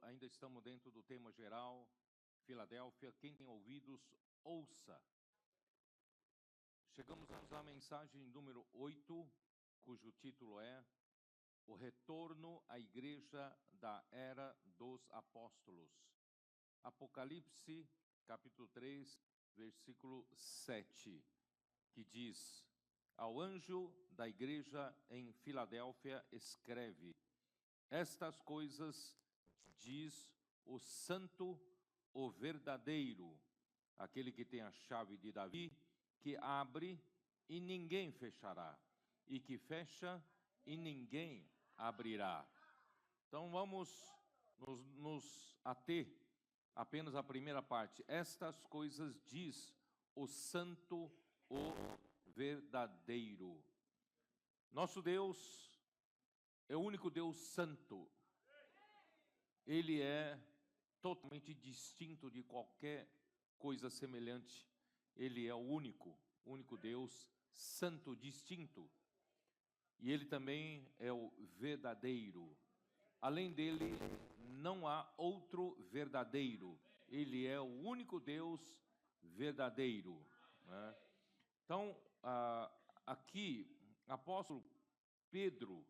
Ainda estamos dentro do tema geral, Filadélfia. Quem tem ouvidos, ouça. Chegamos à mensagem número 8, cujo título é O Retorno à Igreja da Era dos Apóstolos. Apocalipse, capítulo 3, versículo 7, que diz: Ao anjo da igreja em Filadélfia escreve: Estas coisas diz o santo, o verdadeiro, aquele que tem a chave de Davi, que abre e ninguém fechará, e que fecha e ninguém abrirá. Então vamos nos ater apenas à primeira parte. Estas coisas diz o santo, o verdadeiro. Nosso Deus é o único Deus santo. Ele é totalmente distinto de qualquer coisa semelhante. Ele é o único Deus santo, distinto. E ele também é o verdadeiro. Além dele, não há outro verdadeiro. Ele é o único Deus verdadeiro, né? Então, aqui, o apóstolo Pedro,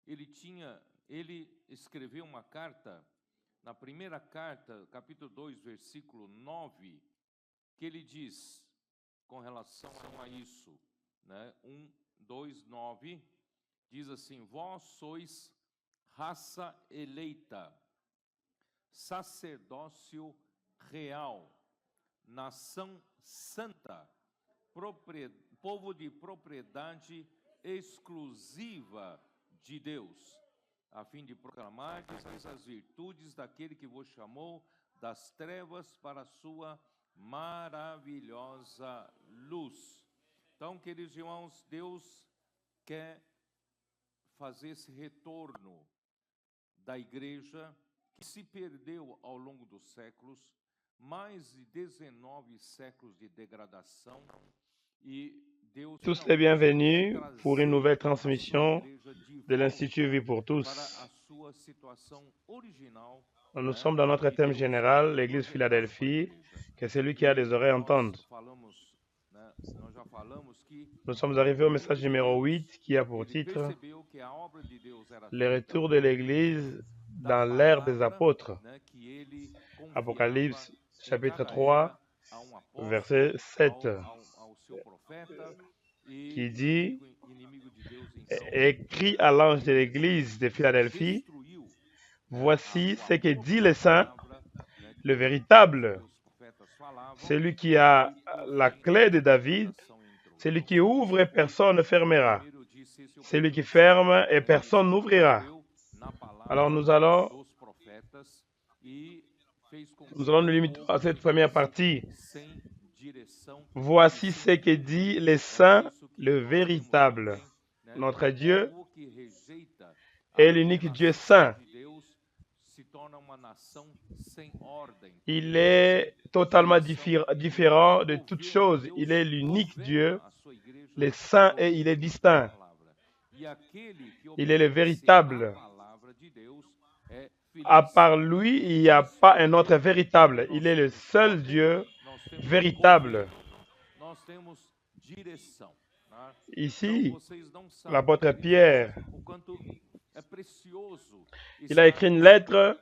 ele escreveu uma carta, na primeira carta, capítulo 2, versículo 9, que ele diz, com relação a isso, né? 9, diz assim: Vós sois raça eleita, sacerdócio real, nação santa, povo de propriedade exclusiva de Deus, a fim de proclamar as virtudes daquele que vos chamou das trevas para a sua maravilhosa luz. Então, queridos irmãos, Deus quer fazer esse retorno da igreja que se perdeu ao longo dos séculos, mais de 19 séculos de degradação, et Tous les bienvenus pour une nouvelle transmission de l'Institut Vie pour tous. Nous sommes dans notre thème général, l'Église Philadelphie, que celui qui a des oreilles entende. Nous sommes arrivés au message numéro 8 qui a pour titre Le retour de l'Église dans l'ère des apôtres. Apocalypse chapitre 3, verset 7, qui dit « Écrit à l'ange de l'Église de Philadelphie, voici ce que dit le Saint, le véritable, celui qui a la clé de David, celui qui ouvre et personne ne fermera, celui qui ferme et personne n'ouvrira. » Alors nous allons nous limiter à cette première partie. Voici ce que dit le Saint, le véritable. Notre Dieu est l'unique Dieu saint. Il est totalement différent de toutes choses. Il est l'unique Dieu, le saint, et il est distinct. Il est le véritable. À part lui, il n'y a pas un autre véritable. Il est le seul Dieu véritable. Ici, l'apôtre Pierre, il a écrit une lettre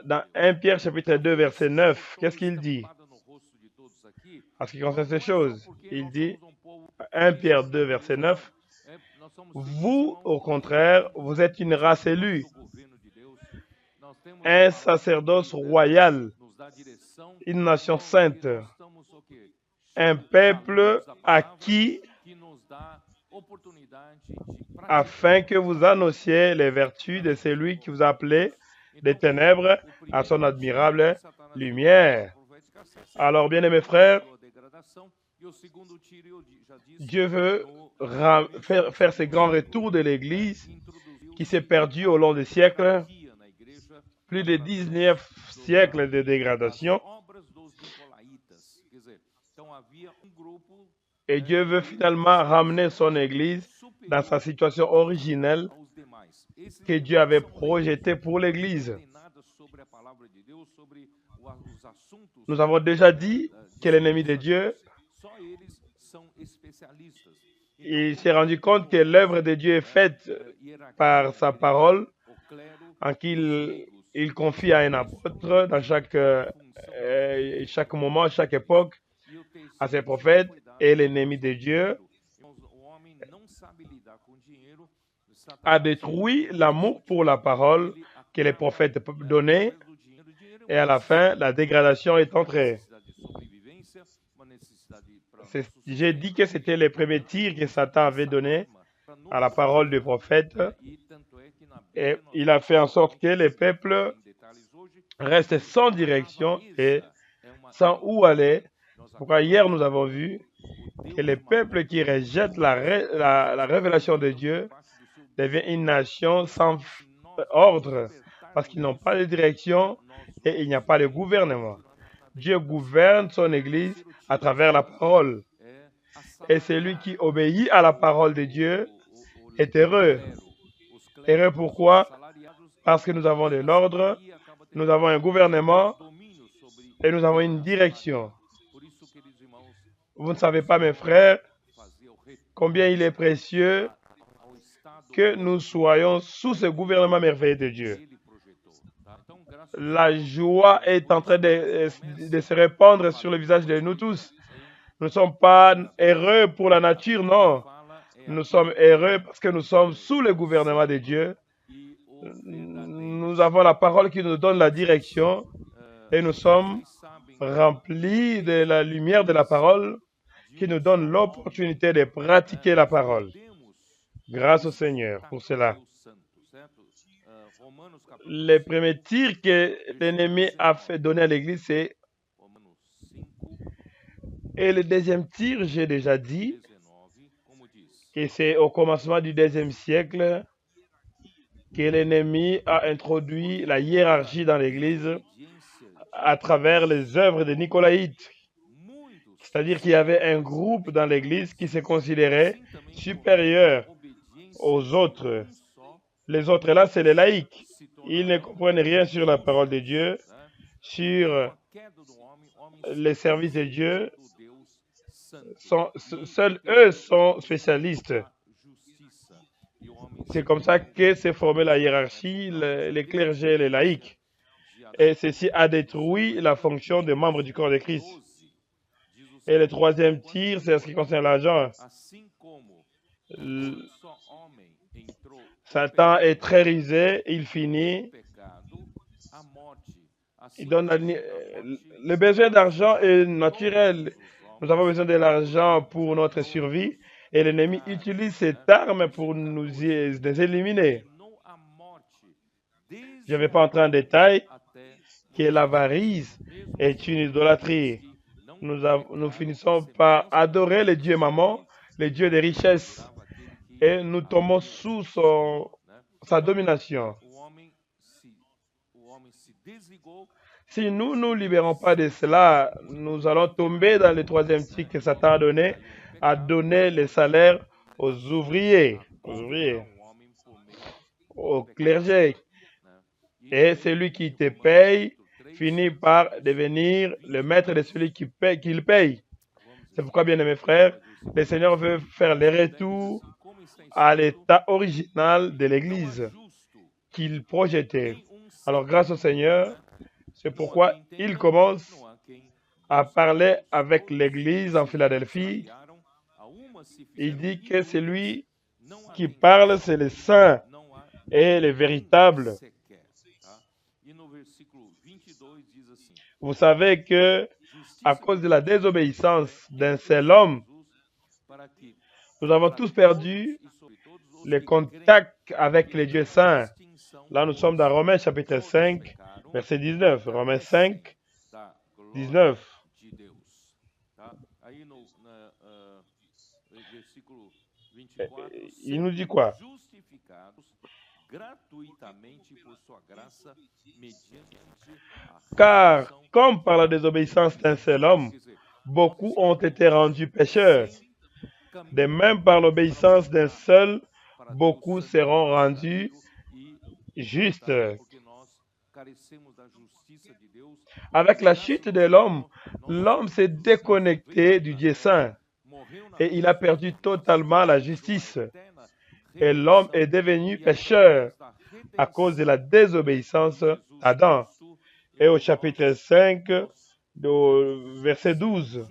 dans 1 Pierre chapitre 2 verset 9. Qu'est-ce qu'il dit en ce qui concerne ces choses? Il dit, 1 Pierre 2 verset 9, vous, au contraire, vous êtes une race élue, un sacerdoce royal, une nation sainte, un peuple acquis, afin que vous annonciez les vertus de celui qui vous a appelé des ténèbres à son admirable lumière. Alors, bien-aimés frères, Dieu veut faire ce grand retour de l'Église qui s'est perdue au long des siècles, plus de 19 siècles de dégradation. Et Dieu veut finalement ramener son Église dans sa situation originelle que Dieu avait projeté pour l'Église. Nous avons déjà dit que l'ennemi de Dieu, il s'est rendu compte que l'œuvre de Dieu est faite par sa parole, en qu'il confie à un apôtre dans chaque moment, chaque époque, à ses prophètes, et l'ennemi de Dieu a détruit l'amour pour la parole que les prophètes donnaient, et à la fin, la dégradation est entrée. J'ai dit que c'était les premiers tirs que Satan avait donnés à la parole du prophète, et il a fait en sorte que les peuples restent sans direction et sans où aller. Pourquoi hier nous avons vu que les peuples qui rejettent la révélation de Dieu deviennent une nation sans ordre, parce qu'ils n'ont pas de direction et il n'y a pas de gouvernement. Dieu gouverne son Église à travers la parole. Et celui qui obéit à la parole de Dieu est heureux. Heureux pourquoi? Parce que nous avons de l'ordre, nous avons un gouvernement et nous avons une direction. Vous ne savez pas, mes frères, combien il est précieux que nous soyons sous ce gouvernement merveilleux de Dieu. La joie est en train de se répandre sur le visage de nous tous. Nous ne sommes pas heureux pour la nature, non. Nous sommes heureux parce que nous sommes sous le gouvernement de Dieu. Nous avons la parole qui nous donne la direction et nous sommes remplis de la lumière de la parole qui nous donne l'opportunité de pratiquer la parole. Grâce au Seigneur pour cela. Le premier tir que l'ennemi a fait donner à l'Église, c'est... Et le deuxième tir, j'ai déjà dit, que c'est au commencement du deuxième siècle que l'ennemi a introduit la hiérarchie dans l'Église à travers les œuvres des Nicolaïtes. C'est-à-dire qu'il y avait un groupe dans l'Église qui se considérait supérieur aux autres. Les autres là, c'est les laïcs. Ils ne comprennent rien sur la parole de Dieu, sur les services de Dieu. Seuls eux sont spécialistes. C'est comme ça que s'est formée la hiérarchie, les clergés, les laïcs. Et ceci a détruit la fonction des membres du corps de Christ. Et le troisième tir, c'est ce qui concerne l'argent. Satan est très rusé, il finit. Il donne le besoin d'argent est naturel. Nous avons besoin de l'argent pour notre survie et l'ennemi utilise cette arme pour nous éliminer. Je ne vais pas entrer en détail que l'avarice est une idolâtrie. Nous finissons par adorer le Dieu maman, le Dieu des richesses, et nous tombons sous sa domination. Si nous ne nous libérons pas de cela, nous allons tomber dans le troisième tir que Satan a donné, à donner les salaires aux ouvriers, aux clergés. Et celui qui te paye finit par devenir le maître de celui qui le paye. C'est pourquoi, bien aimés frères, le Seigneur veut faire le retour à l'état original de l'Église qu'il projetait. Alors, grâce au Seigneur, c'est pourquoi il commence à parler avec l'Église en Philadelphie. Il dit que celui qui parle, c'est le saint et le véritable. Vous savez que à cause de la désobéissance d'un seul homme, nous avons tous perdu le contact avec les dieux saints. Là, nous sommes dans Romains chapitre 5, verset 19. Romains 5, 19. Il nous dit quoi? Car, comme par la désobéissance d'un seul homme, beaucoup ont été rendus pécheurs. De même, par l'obéissance d'un seul, beaucoup seront rendus juste. Avec la chute de l'homme, l'homme s'est déconnecté du Dieu saint et il a perdu totalement la justice. Et l'homme est devenu pécheur à cause de la désobéissance d'Adam. Et au chapitre 5, verset 12.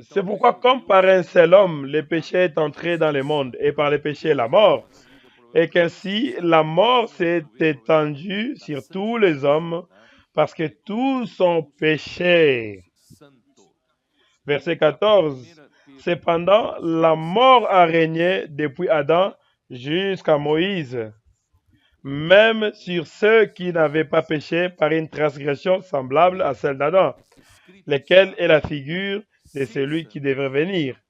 C'est pourquoi, comme par un seul homme, le péché est entré dans le monde, et par le péché, la mort, et qu'ainsi la mort s'est étendue sur tous les hommes, parce que tous ont péché. Verset 14. Cependant, la mort a régné depuis Adam jusqu'à Moïse, même sur ceux qui n'avaient pas péché par une transgression semblable à celle d'Adam, lequel est la figure de celui qui devrait venir.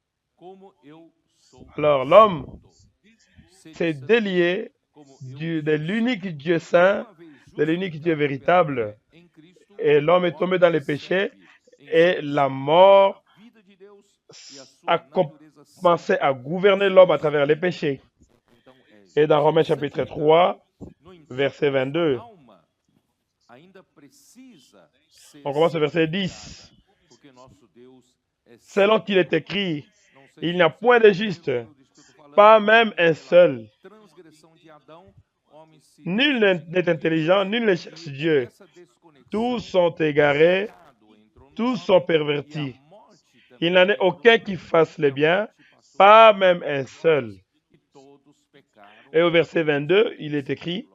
Alors l'homme s'est délié de l'unique Dieu saint, de l'unique Dieu véritable, et l'homme est tombé dans le péché, et la mort a commencé à gouverner l'homme à travers les péchés. Et dans Romains chapitre 3, verset 22, on commence au verset 10. Selon qu'il est écrit, il n'y a point de juste, pas même un seul. Nul n'est intelligent, nul ne cherche Dieu. Tous sont égarés, tous sont pervertis. Il n'en est aucun qui fasse le bien, pas même un seul. Et au verset 22, il est écrit,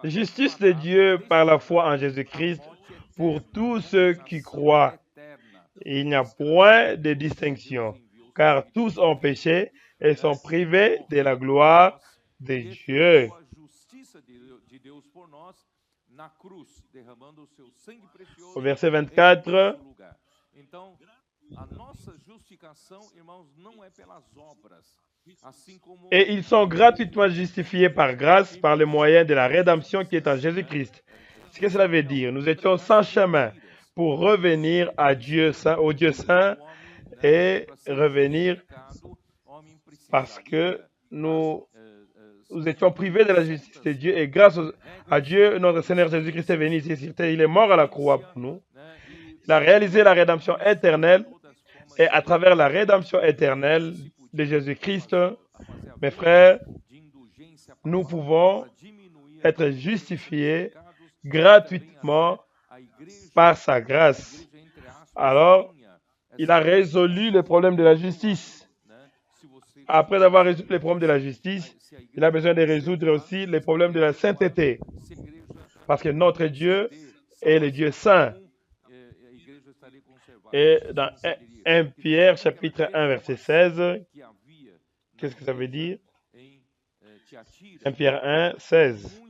justice de Dieu par la foi en Jésus-Christ pour tous ceux qui croient. Il n'y a point de distinction, car tous ont péché et sont privés de la gloire de Dieu. Au verset 24, et ils sont gratuitement justifiés par grâce par le moyen de la rédemption qui est en Jésus-Christ. Ce que cela veut dire, nous étions sans chemin pour revenir à Dieu Saint, au Dieu Saint, et revenir parce que nous étions privés de la justice de Dieu, et grâce à Dieu, notre Seigneur Jésus-Christ est venu ici sur terre. Il est mort à la croix pour nous. Il a réalisé la rédemption éternelle, et à travers la rédemption éternelle de Jésus-Christ, mes frères, nous pouvons être justifiés gratuitement par sa grâce. Alors, il a résolu le problème de la justice. Après avoir résolu les problèmes de la justice, il a besoin de résoudre aussi les problèmes de la sainteté. Parce que notre Dieu est le Dieu saint. Et dans 1 Pierre, chapitre 1, verset 16, qu'est-ce que ça veut dire? 1 Pierre 1, 16.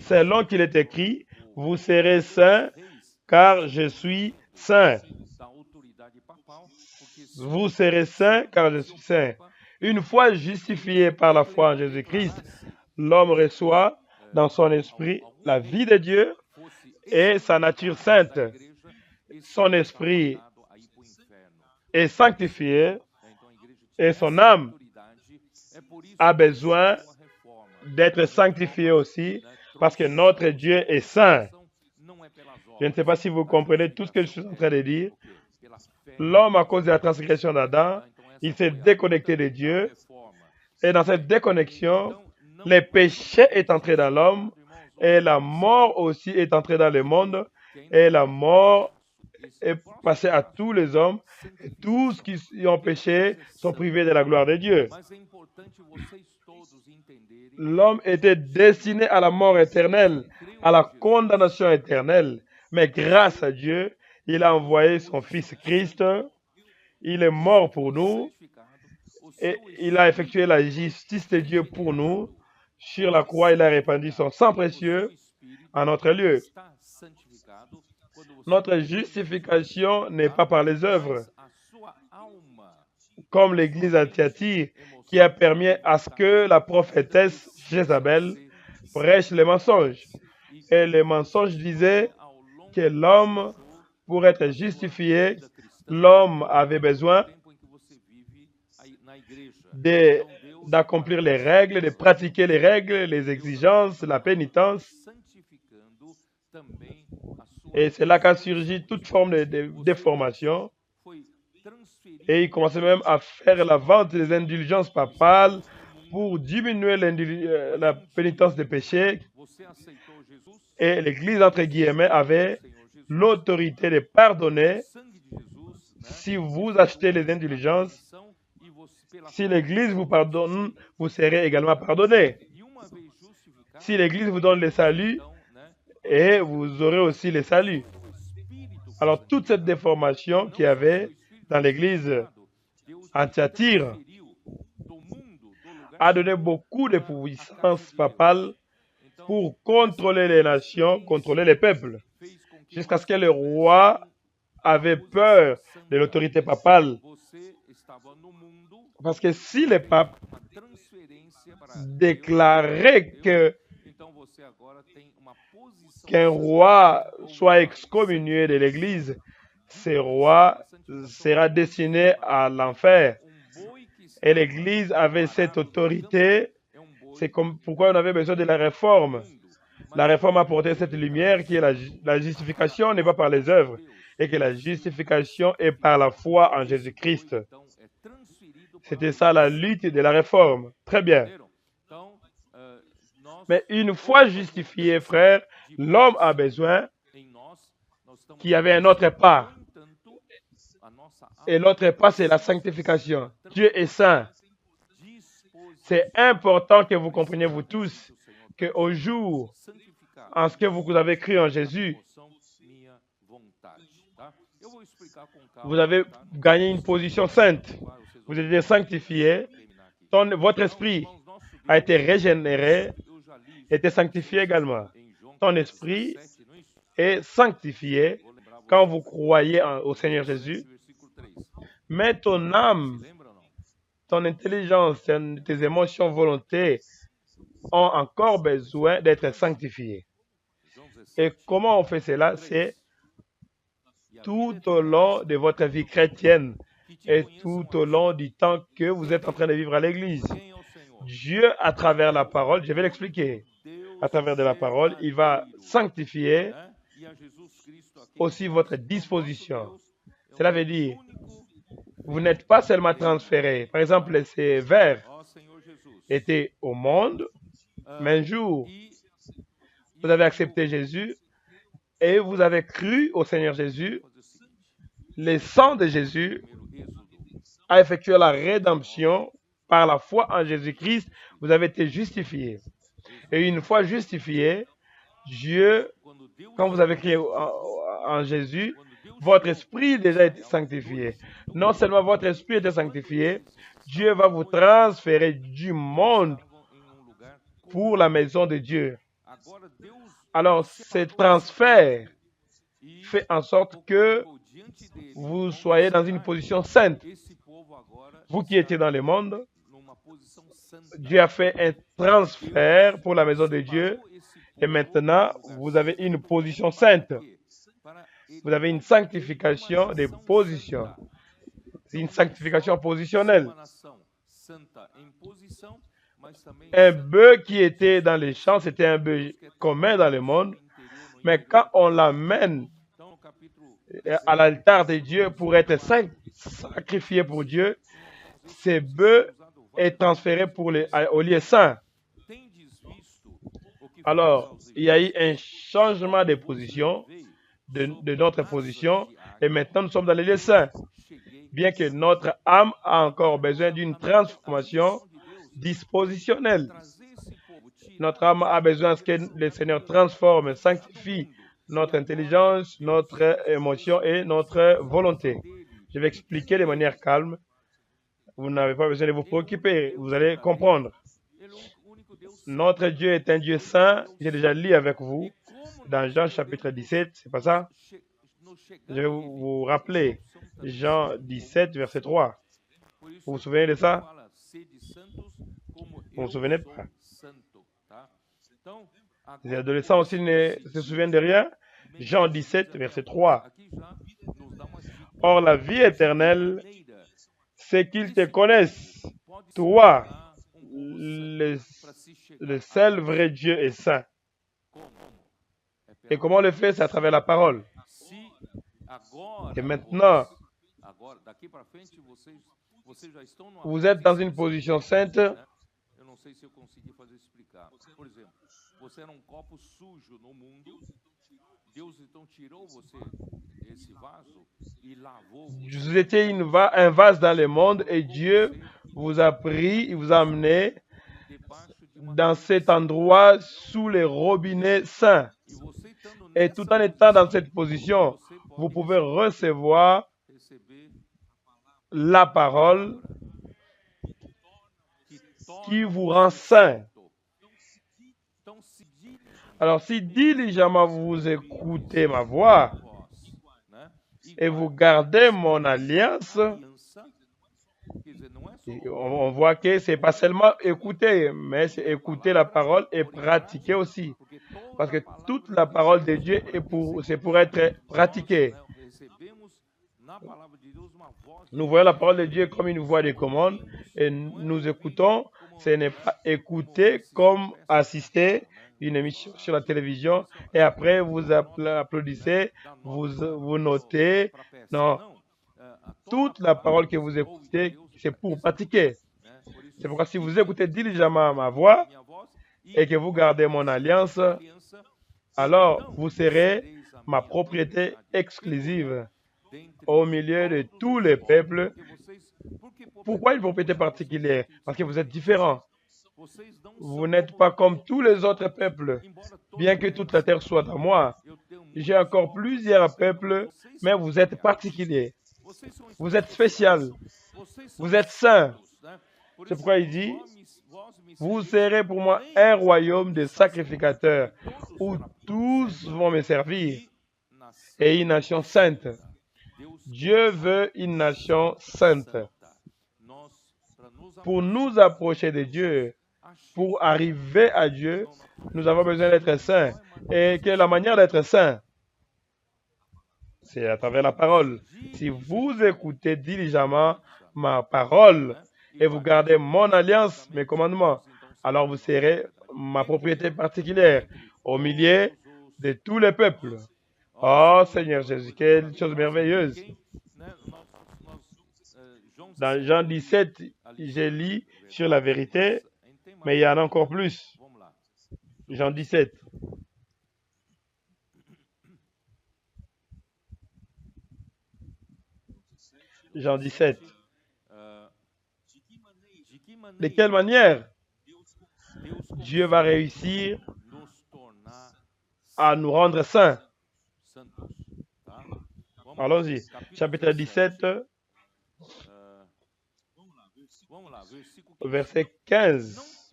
Selon qu'il est écrit, vous serez saints, car je suis saint. Vous serez saints, car je suis saint. Une fois justifié par la foi en Jésus-Christ, l'homme reçoit dans son esprit la vie de Dieu et sa nature sainte. Son esprit est sanctifié et son âme a besoin d'être sanctifié aussi parce que notre Dieu est saint. Je ne sais pas si vous comprenez tout ce que je suis en train de dire. L'homme, à cause de la transgression d'Adam, il s'est déconnecté de Dieu. Et dans cette déconnexion, le péché est entré dans l'homme et la mort aussi est entrée dans le monde. Et la mort est passée à tous les hommes. Et tous qui ont péché sont privés de la gloire de Dieu. L'homme était destiné à la mort éternelle, à la condamnation éternelle. Mais grâce à Dieu, il a envoyé son Fils Christ. Il est mort pour nous. Et il a effectué la justice de Dieu pour nous. Sur la croix, il a répandu son sang précieux en notre lieu. Notre justification n'est pas par les œuvres, comme l'Église à Thyatire, qui a permis à ce que la prophétesse Jézabel prêche les mensonges. Et les mensonges disaient que l'homme pour être justifié, l'homme avait besoin d'accomplir les règles, de pratiquer les règles, les exigences, la pénitence. Et c'est là qu'a surgi toute forme de déformation. Et il commençait même à faire la vente des indulgences papales pour diminuer la pénitence des péchés. Et l'Église, entre guillemets, avait l'autorité de pardonner si vous achetez les indulgences. Si l'Église vous pardonne, vous serez également pardonné. Si l'Église vous donne le salut, et vous aurez aussi le salut. Alors, toute cette déformation qu'il y avait dans l'Église en Thyatire a donné beaucoup de puissance papale pour contrôler les nations, contrôler les peuples, jusqu'à ce que le roi avait peur de l'autorité papale. Parce que si le pape déclarait qu'un roi soit excommunié de l'Église, ce roi sera destiné à l'enfer. Et l'Église avait cette autorité. C'est pourquoi on avait besoin de la réforme. La réforme a apporté cette lumière qui est la justification n'est pas par les œuvres, et que la justification est par la foi en Jésus-Christ. C'était ça la lutte de la réforme. Très bien. Mais une fois justifié, frère, l'homme a besoin qu'il y avait un autre pas. Et l'autre pas, c'est la sanctification. Dieu est saint. C'est important que vous compreniez, vous tous, qu'au jour, en ce que vous avez cru en Jésus, vous avez gagné une position sainte. Vous êtes sanctifié. Votre esprit a été régénéré, été sanctifié également. Ton esprit est sanctifié quand vous croyez au Seigneur Jésus. Mais ton âme, ton intelligence, tes émotions, volontés ont encore besoin d'être sanctifiées. Et comment on fait cela? C'est tout au long de votre vie chrétienne et tout au long du temps que vous êtes en train de vivre à l'église. Dieu, à travers la parole, je vais l'expliquer, à travers de la parole, il va sanctifier aussi votre disposition. Cela veut dire, vous n'êtes pas seulement transféré. Par exemple, ces vers étaient au monde, mais un jour, vous avez accepté Jésus et vous avez cru au Seigneur Jésus. Le sang de Jésus a effectué la rédemption par la foi en Jésus-Christ. Vous avez été justifié. Et une fois justifié, Dieu, quand vous avez crié en Jésus, votre esprit a déjà été sanctifié. Non seulement votre esprit était sanctifié, Dieu va vous transférer du monde pour la maison de Dieu. Alors, ce transfert fait en sorte que vous soyez dans une position sainte. Vous qui étiez dans le monde, Dieu a fait un transfert pour la maison de Dieu et maintenant, vous avez une position sainte. Vous avez une sanctification de position. C'est une sanctification positionnelle. Un bœuf qui était dans les champs, c'était un bœuf commun dans le monde. Mais quand on l'amène à l'altar de Dieu pour être sacrifié pour Dieu, ce bœuf est transféré au lieu saint. Alors, il y a eu un changement de position, de notre position, et maintenant nous sommes dans le lieu saint. Bien que notre âme a encore besoin d'une transformation dispositionnelle. Notre âme a besoin que le Seigneur transforme, sanctifie notre intelligence, notre émotion et notre volonté. Je vais expliquer de manière calme. Vous n'avez pas besoin de vous préoccuper, vous allez comprendre. Notre Dieu est un Dieu saint. J'ai déjà lu avec vous dans Jean chapitre 17, c'est pas ça? Je vais vous rappeler Jean 17, verset 3. Vous vous souvenez de ça? Vous ne vous souvenez pas? Les adolescents aussi ne se souviennent de rien? Jean 17, verset 3. Or, la vie éternelle, c'est qu'ils te connaissent, toi, le seul vrai Dieu et saint. Et comment on le fait? C'est à travers la parole. Et maintenant, vous êtes dans une position sainte. Eu não sei se eu consegui fazer explicar. Por exemplo, você era copo sujo no mundo. Deus então tirou você esse vaso e lavou. Vous étiez un vase dans le monde et Dieu vous a pris, il vous a amené dans cet endroit sous les robinets saints. Et tout en étant dans cette position, vous pouvez recevoir la parole qui vous rend saint. Alors, si diligemment vous écoutez ma voix et vous gardez mon alliance, on voit que ce n'est pas seulement écouter, mais c'est écouter la parole et pratiquer aussi. Parce que toute la parole de Dieu c'est pour être pratiquée. Nous voyons la parole de Dieu comme une voix de commande et nous écoutons. Ce n'est pas écouter comme assister une émission sur la télévision et après vous applaudissez, vous notez. Non. Toute la parole que vous écoutez, c'est pour pratiquer. C'est pourquoi si vous écoutez diligemment ma voix et que vous gardez mon alliance, alors vous serez ma propriété exclusive au milieu de tous les peuples. Pourquoi une propriété particulière? Parce que vous êtes différents. Vous n'êtes pas comme tous les autres peuples. Bien que toute la terre soit à moi, j'ai encore plusieurs peuples, mais vous êtes particuliers. Vous êtes spécial. Vous êtes saint. C'est pourquoi il dit, vous serez pour moi un royaume de sacrificateurs où tous vont me servir et une nation sainte. Dieu veut une nation sainte. Pour nous approcher de Dieu, pour arriver à Dieu, nous avons besoin d'être saints. Et quelle est la manière d'être saint? C'est à travers la parole. Si vous écoutez diligemment ma parole et vous gardez mon alliance, mes commandements, alors vous serez ma propriété particulière au milieu de tous les peuples. Oh Seigneur Jésus, quelle chose merveilleuse. Dans Jean 17, j'ai lu sur la vérité, mais il y en a encore plus. Jean 17. Jean 17. De quelle manière Dieu va réussir à nous rendre saints? Allons-y. Chapitre 17, verset 15.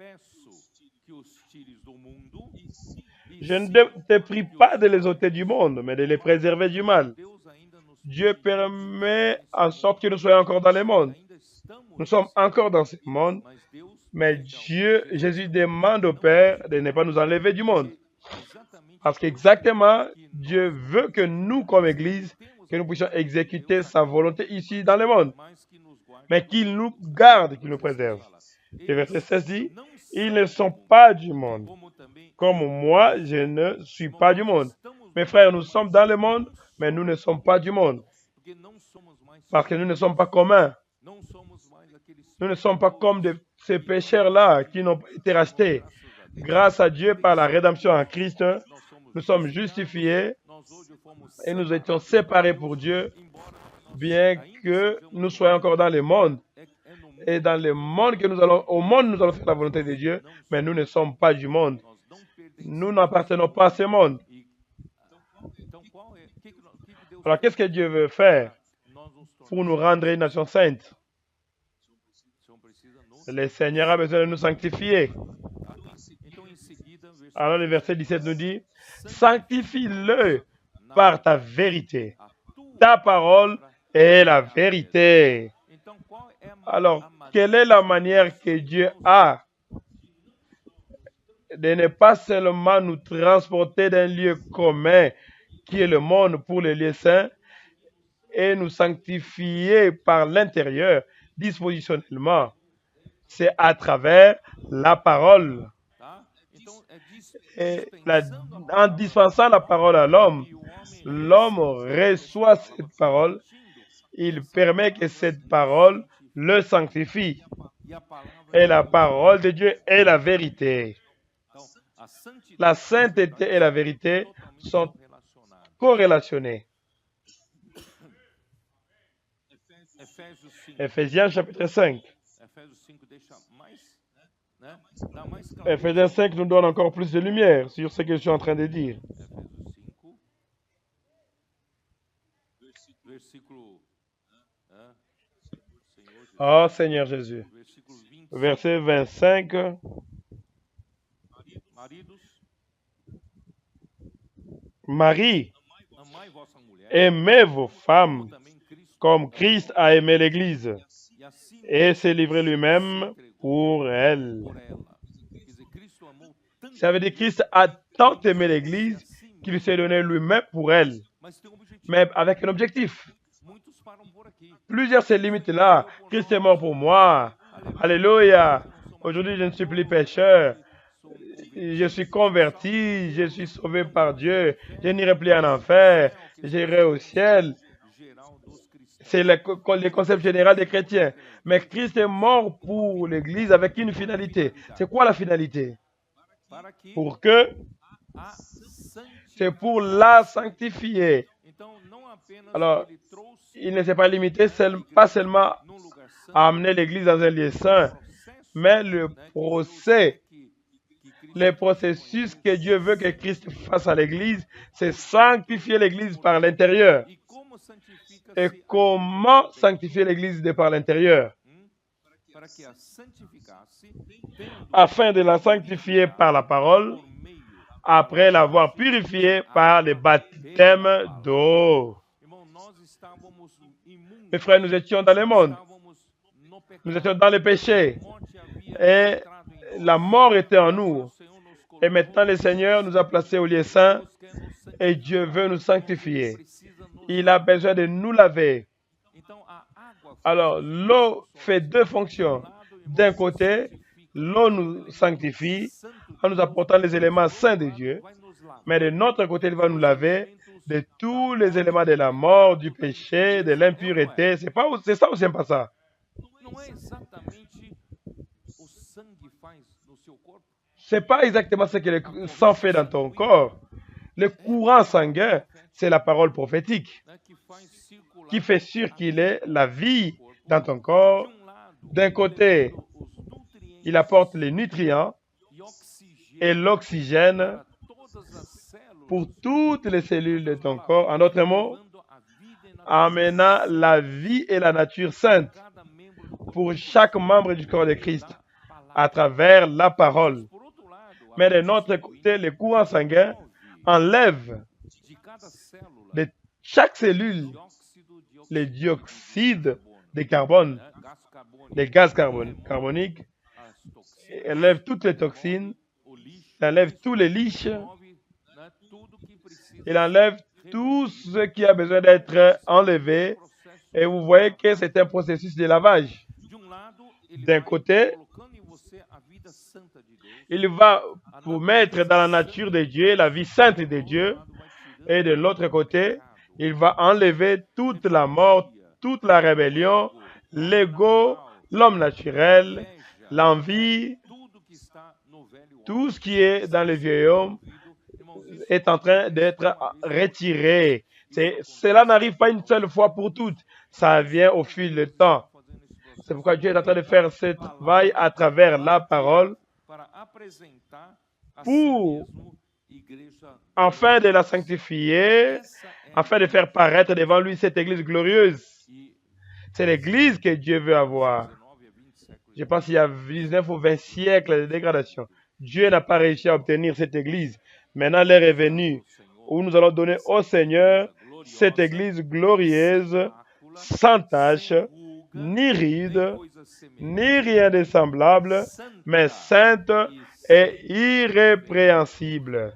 Je ne te prie pas de les ôter du monde, mais de les préserver du mal. Dieu permet en sorte que nous soyons encore dans le monde. Nous sommes encore dans ce monde, mais Jésus demande au Père de ne pas nous enlever du monde. Parce qu'exactement, Dieu veut que nous, comme Église, que nous puissions exécuter sa volonté ici dans le monde, mais qu'il nous garde, qu'il nous préserve. Le verset 16 dit, ils ne sont pas du monde, comme moi, je ne suis pas du monde. Mes frères, nous sommes dans le monde, mais nous ne sommes pas du monde. Parce que nous ne sommes pas communs. Nous ne sommes pas comme ces pécheurs-là qui n'ont pas été rachetés. Grâce à Dieu, par la rédemption en Christ, nous sommes justifiés et nous étions séparés pour Dieu, bien que nous soyons encore dans le monde. Et dans le monde au monde, nous allons faire la volonté de Dieu, mais nous ne sommes pas du monde. Nous n'appartenons pas à ce monde. Alors, qu'est-ce que Dieu veut faire pour nous rendre une nation sainte? Le Seigneur a besoin de nous sanctifier. Alors, le verset 17 nous dit, sanctifie-le par ta vérité. Ta parole est la vérité. Alors, quelle est la manière que Dieu a de ne pas seulement nous transporter d'un lieu commun qui est le monde, pour les lieux saints, et nous sanctifier par l'intérieur, dispositionnellement. C'est à travers la parole. Et en dispensant la parole à l'homme, l'homme reçoit cette parole. Il permet que cette parole le sanctifie. Et la parole de Dieu est la vérité. La sainteté et la vérité sont corrélationnées. Ephésiens chapitre 5. Ephésiens 5 nous donne encore plus de lumière sur ce que je suis en train de dire. Oh Seigneur Jésus. Verset 25. Marie, aimez vos femmes comme Christ a aimé l'Église et s'est livré lui-même pour elle. Ça veut dire que Christ a tant aimé l'Église qu'il s'est donné lui-même pour elle, mais avec un objectif. Plusieurs se limitent là. Christ est mort pour moi. Alléluia. Aujourd'hui, je ne suis plus pécheur. Je suis converti. Je suis sauvé par Dieu. Je n'irai plus en enfer. J'irai au ciel. C'est le concept général des chrétiens. Mais Christ est mort pour l'Église avec une finalité. C'est quoi la finalité? Pour que c'est pour la sanctifier. Alors, il ne s'est pas limité pas seulement à amener l'Église dans un lieu saint, mais le processus que Dieu veut que Christ fasse à l'Église, c'est sanctifier l'Église par l'intérieur. Et comment sanctifier l'Église de par l'intérieur? Afin de la sanctifier par la parole, après l'avoir purifiée par le baptême d'eau. Mes frères, nous étions dans le monde. Nous étions dans le péché. Et la mort était en nous. Et maintenant, le Seigneur nous a placés au lieu saint. Et Dieu veut nous sanctifier. Il a besoin de nous laver. Alors, l'eau fait deux fonctions. D'un côté, l'eau nous sanctifie en nous apportant les éléments saints de Dieu. Mais de notre côté, il va nous laver de tous les éléments de la mort, du péché, de l'impureté. C'est ça ou c'est pas ça? C'est pas exactement ce que le sang fait dans ton corps. Le courant sanguin, c'est la parole prophétique qui fait circuler la vie dans ton corps. D'un côté, il apporte les nutriments et l'oxygène pour toutes les cellules de ton corps. En d'autres mots, amenant la vie et la nature sainte pour chaque membre du corps de Christ à travers la parole. Mais de notre côté, le courant sanguin enlève de chaque cellule le dioxyde de carbone, les gaz carboniques, enlève toutes les toxines, il enlève tous les liches, il enlève tout ce qui a besoin d'être enlevé. Et vous voyez que c'est un processus de lavage. D'un côté, il va vous mettre dans la nature de Dieu, la vie sainte de Dieu. Et de l'autre côté, il va enlever toute la mort, toute la rébellion, l'ego, l'homme naturel, l'envie, tout ce qui est dans le vieil homme est en train d'être retiré. Cela n'arrive pas une seule fois pour toutes. Ça vient au fil du temps. C'est pourquoi Dieu est en train de faire ce travail à travers la parole pour, afin de la sanctifier, afin de faire paraître devant lui cette église glorieuse. C'est l'église que Dieu veut avoir. Je pense qu'il y a 19 ou 20 siècles de dégradation. Dieu n'a pas réussi à obtenir cette église. Maintenant, l'heure est venue où nous allons donner au Seigneur cette église glorieuse, sans tache, ni ride, ni rien de semblable, mais sainte et irrépréhensible.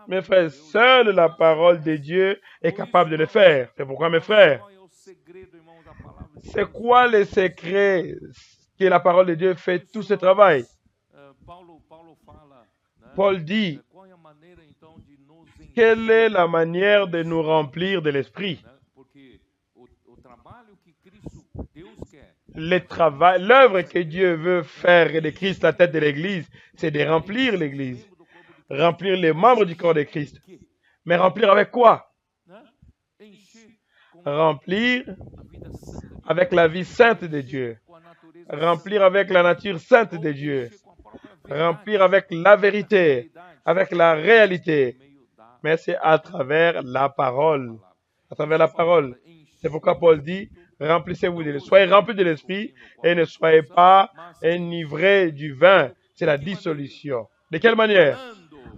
Mes frères, seule la parole de Dieu est capable de le faire. C'est pourquoi, mes frères, c'est quoi le secret que la parole de Dieu fait tout ce travail? Paul dit, quelle est la manière de nous remplir de l'Esprit? Le travail, l'œuvre que Dieu veut faire de Christ, la tête de l'Église, c'est de remplir l'Église, remplir les membres du corps de Christ. Mais remplir avec quoi? Remplir avec la vie sainte de Dieu, remplir avec la nature sainte de Dieu, remplir avec la vérité, avec la réalité. Mais c'est à travers la parole. À travers la parole. C'est pourquoi Paul dit, remplissez-vous de l'esprit. Soyez remplis de l'esprit et ne soyez pas enivrés du vin. C'est la dissolution. De quelle manière?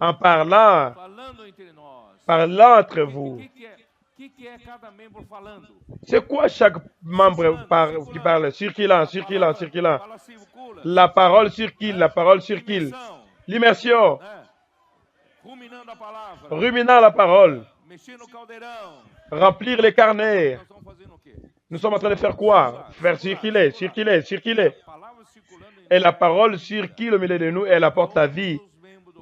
En parlant entre vous. C'est quoi chaque membre qui parle? Circulant. La parole circule, la parole circule. L'immersion. Ruminant la parole. Remplir les carnets. Nous sommes en train de faire quoi? Faire circuler. Et la parole circule au milieu de nous et elle apporte la vie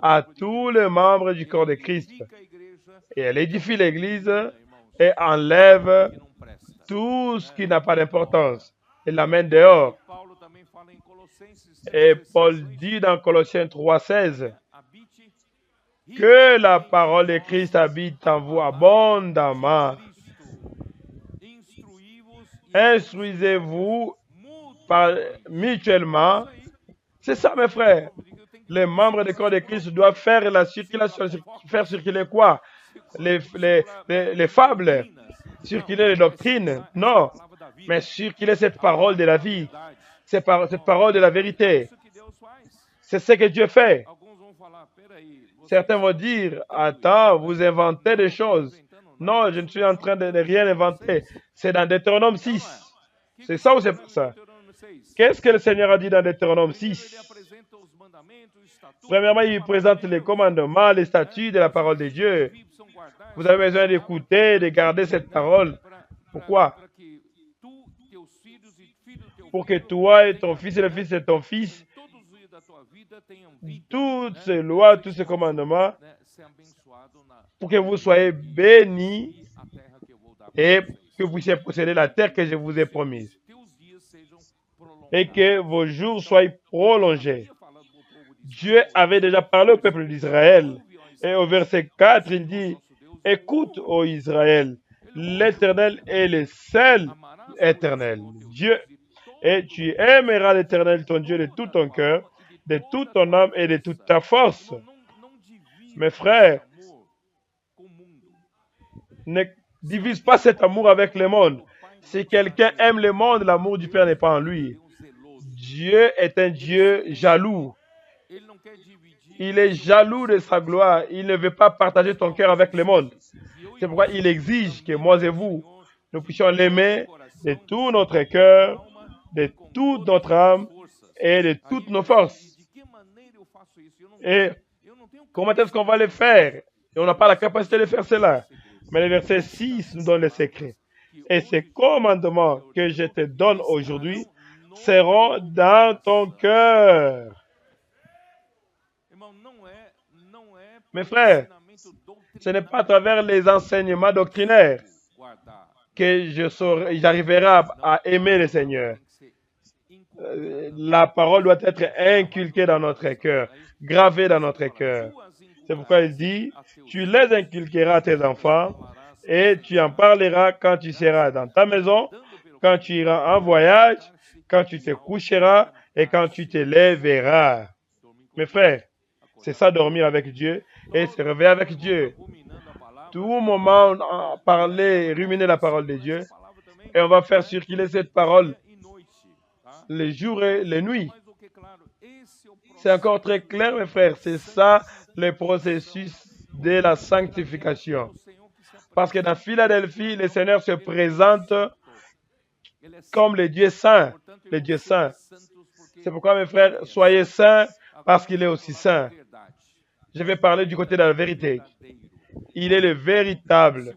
à tous les membres du corps de Christ. Et elle édifie l'Église et enlève tout ce qui n'a pas d'importance. Elle l'amène dehors. Et Paul dit dans Colossiens 3,16 que la parole de Christ habite en vous abondamment. Instruisez-vous mutuellement. C'est ça, mes frères. Les membres du corps de Christ doivent faire la circulation. Faire circuler quoi? Les fables. Circuler les doctrines. Non. Mais circuler cette parole de la vie. Cette parole de la vérité. C'est ce que Dieu fait. Certains vont dire, attends, vous inventez des choses. Non, je ne suis en train de rien inventer. C'est dans Deutéronome 6. C'est ça ou c'est pas ça? Qu'est-ce que le Seigneur a dit dans Deutéronome 6? Premièrement, il présente les commandements, les statuts de la parole de Dieu. Vous avez besoin d'écouter, de garder cette parole. Pourquoi? Pour que toi et ton fils et le fils de ton fils, toutes ces lois, tous ces commandements, pour que vous soyez bénis et que vous puissiez posséder la terre que je vous ai promise. Et que vos jours soient prolongés. Dieu avait déjà parlé au peuple d'Israël. Et au verset 4, il dit, écoute, ô Israël, l'Éternel est le seul éternel Dieu. Et tu aimeras l'Éternel, ton Dieu, de tout ton cœur, de toute ton âme et de toute ta force. Mes frères, ne divise pas cet amour avec le monde. Si quelqu'un aime le monde, l'amour du Père n'est pas en lui. Dieu est un Dieu jaloux. Il est jaloux de sa gloire. Il ne veut pas partager ton cœur avec le monde. C'est pourquoi il exige que moi et vous, nous puissions l'aimer de tout notre cœur, de toute notre âme et de toutes nos forces. Et comment est-ce qu'on va le faire? Et on n'a pas la capacité de faire cela. Mais le verset 6 nous donne le secret. Et ces commandements que je te donne aujourd'hui seront dans ton cœur. Mes frères, ce n'est pas à travers les enseignements doctrinaires que j'arriverai à aimer le Seigneur. La parole doit être inculquée dans notre cœur, gravée dans notre cœur. C'est pourquoi il dit, tu les inculqueras à tes enfants et tu en parleras quand tu seras dans ta maison, quand tu iras en voyage, quand tu te coucheras et quand tu te lèveras. Mes frères, c'est ça dormir avec Dieu et se réveiller avec Dieu. Tout moment, parler, ruminer la parole de Dieu et on va faire circuler cette parole les jours et les nuits. C'est encore très clair, mes frères. C'est ça le processus de la sanctification. Parce que dans Philadelphie, le Seigneur se présente comme le Dieu saint. Le Dieu saint. C'est pourquoi, mes frères, soyez saints parce qu'il est aussi saint. Je vais parler du côté de la vérité. Il est le véritable.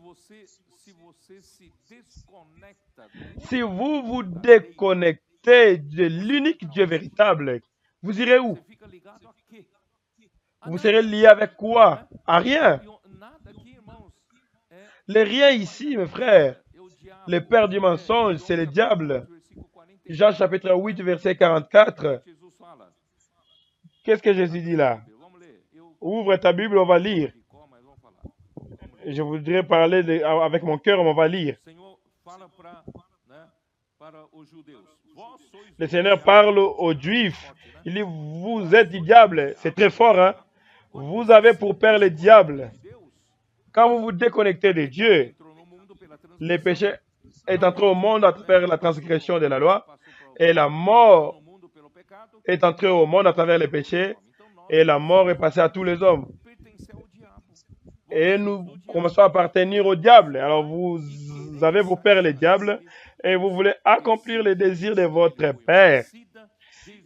Si vous vous déconnectez de l'unique Dieu véritable, vous irez où? Vous serez lié avec quoi? À rien. Les rien ici, mes frères. Le père du mensonge, c'est le diable. Jean chapitre 8, verset 44. Qu'est-ce que Jésus dit là? Ouvre ta Bible, on va lire. Je voudrais parler avec mon cœur, on va lire. Le Seigneur parle aux Juifs. Il dit, vous êtes du diable. C'est très fort, hein? Vous avez pour père le diable. Quand vous vous déconnectez de Dieu, le péché est entré au monde à travers la transgression de la loi, et la mort est entrée au monde à travers le péché, et la mort est passée à tous les hommes. Et nous commençons à appartenir au diable. Alors vous avez pour père le diable, et vous voulez accomplir les désirs de votre père.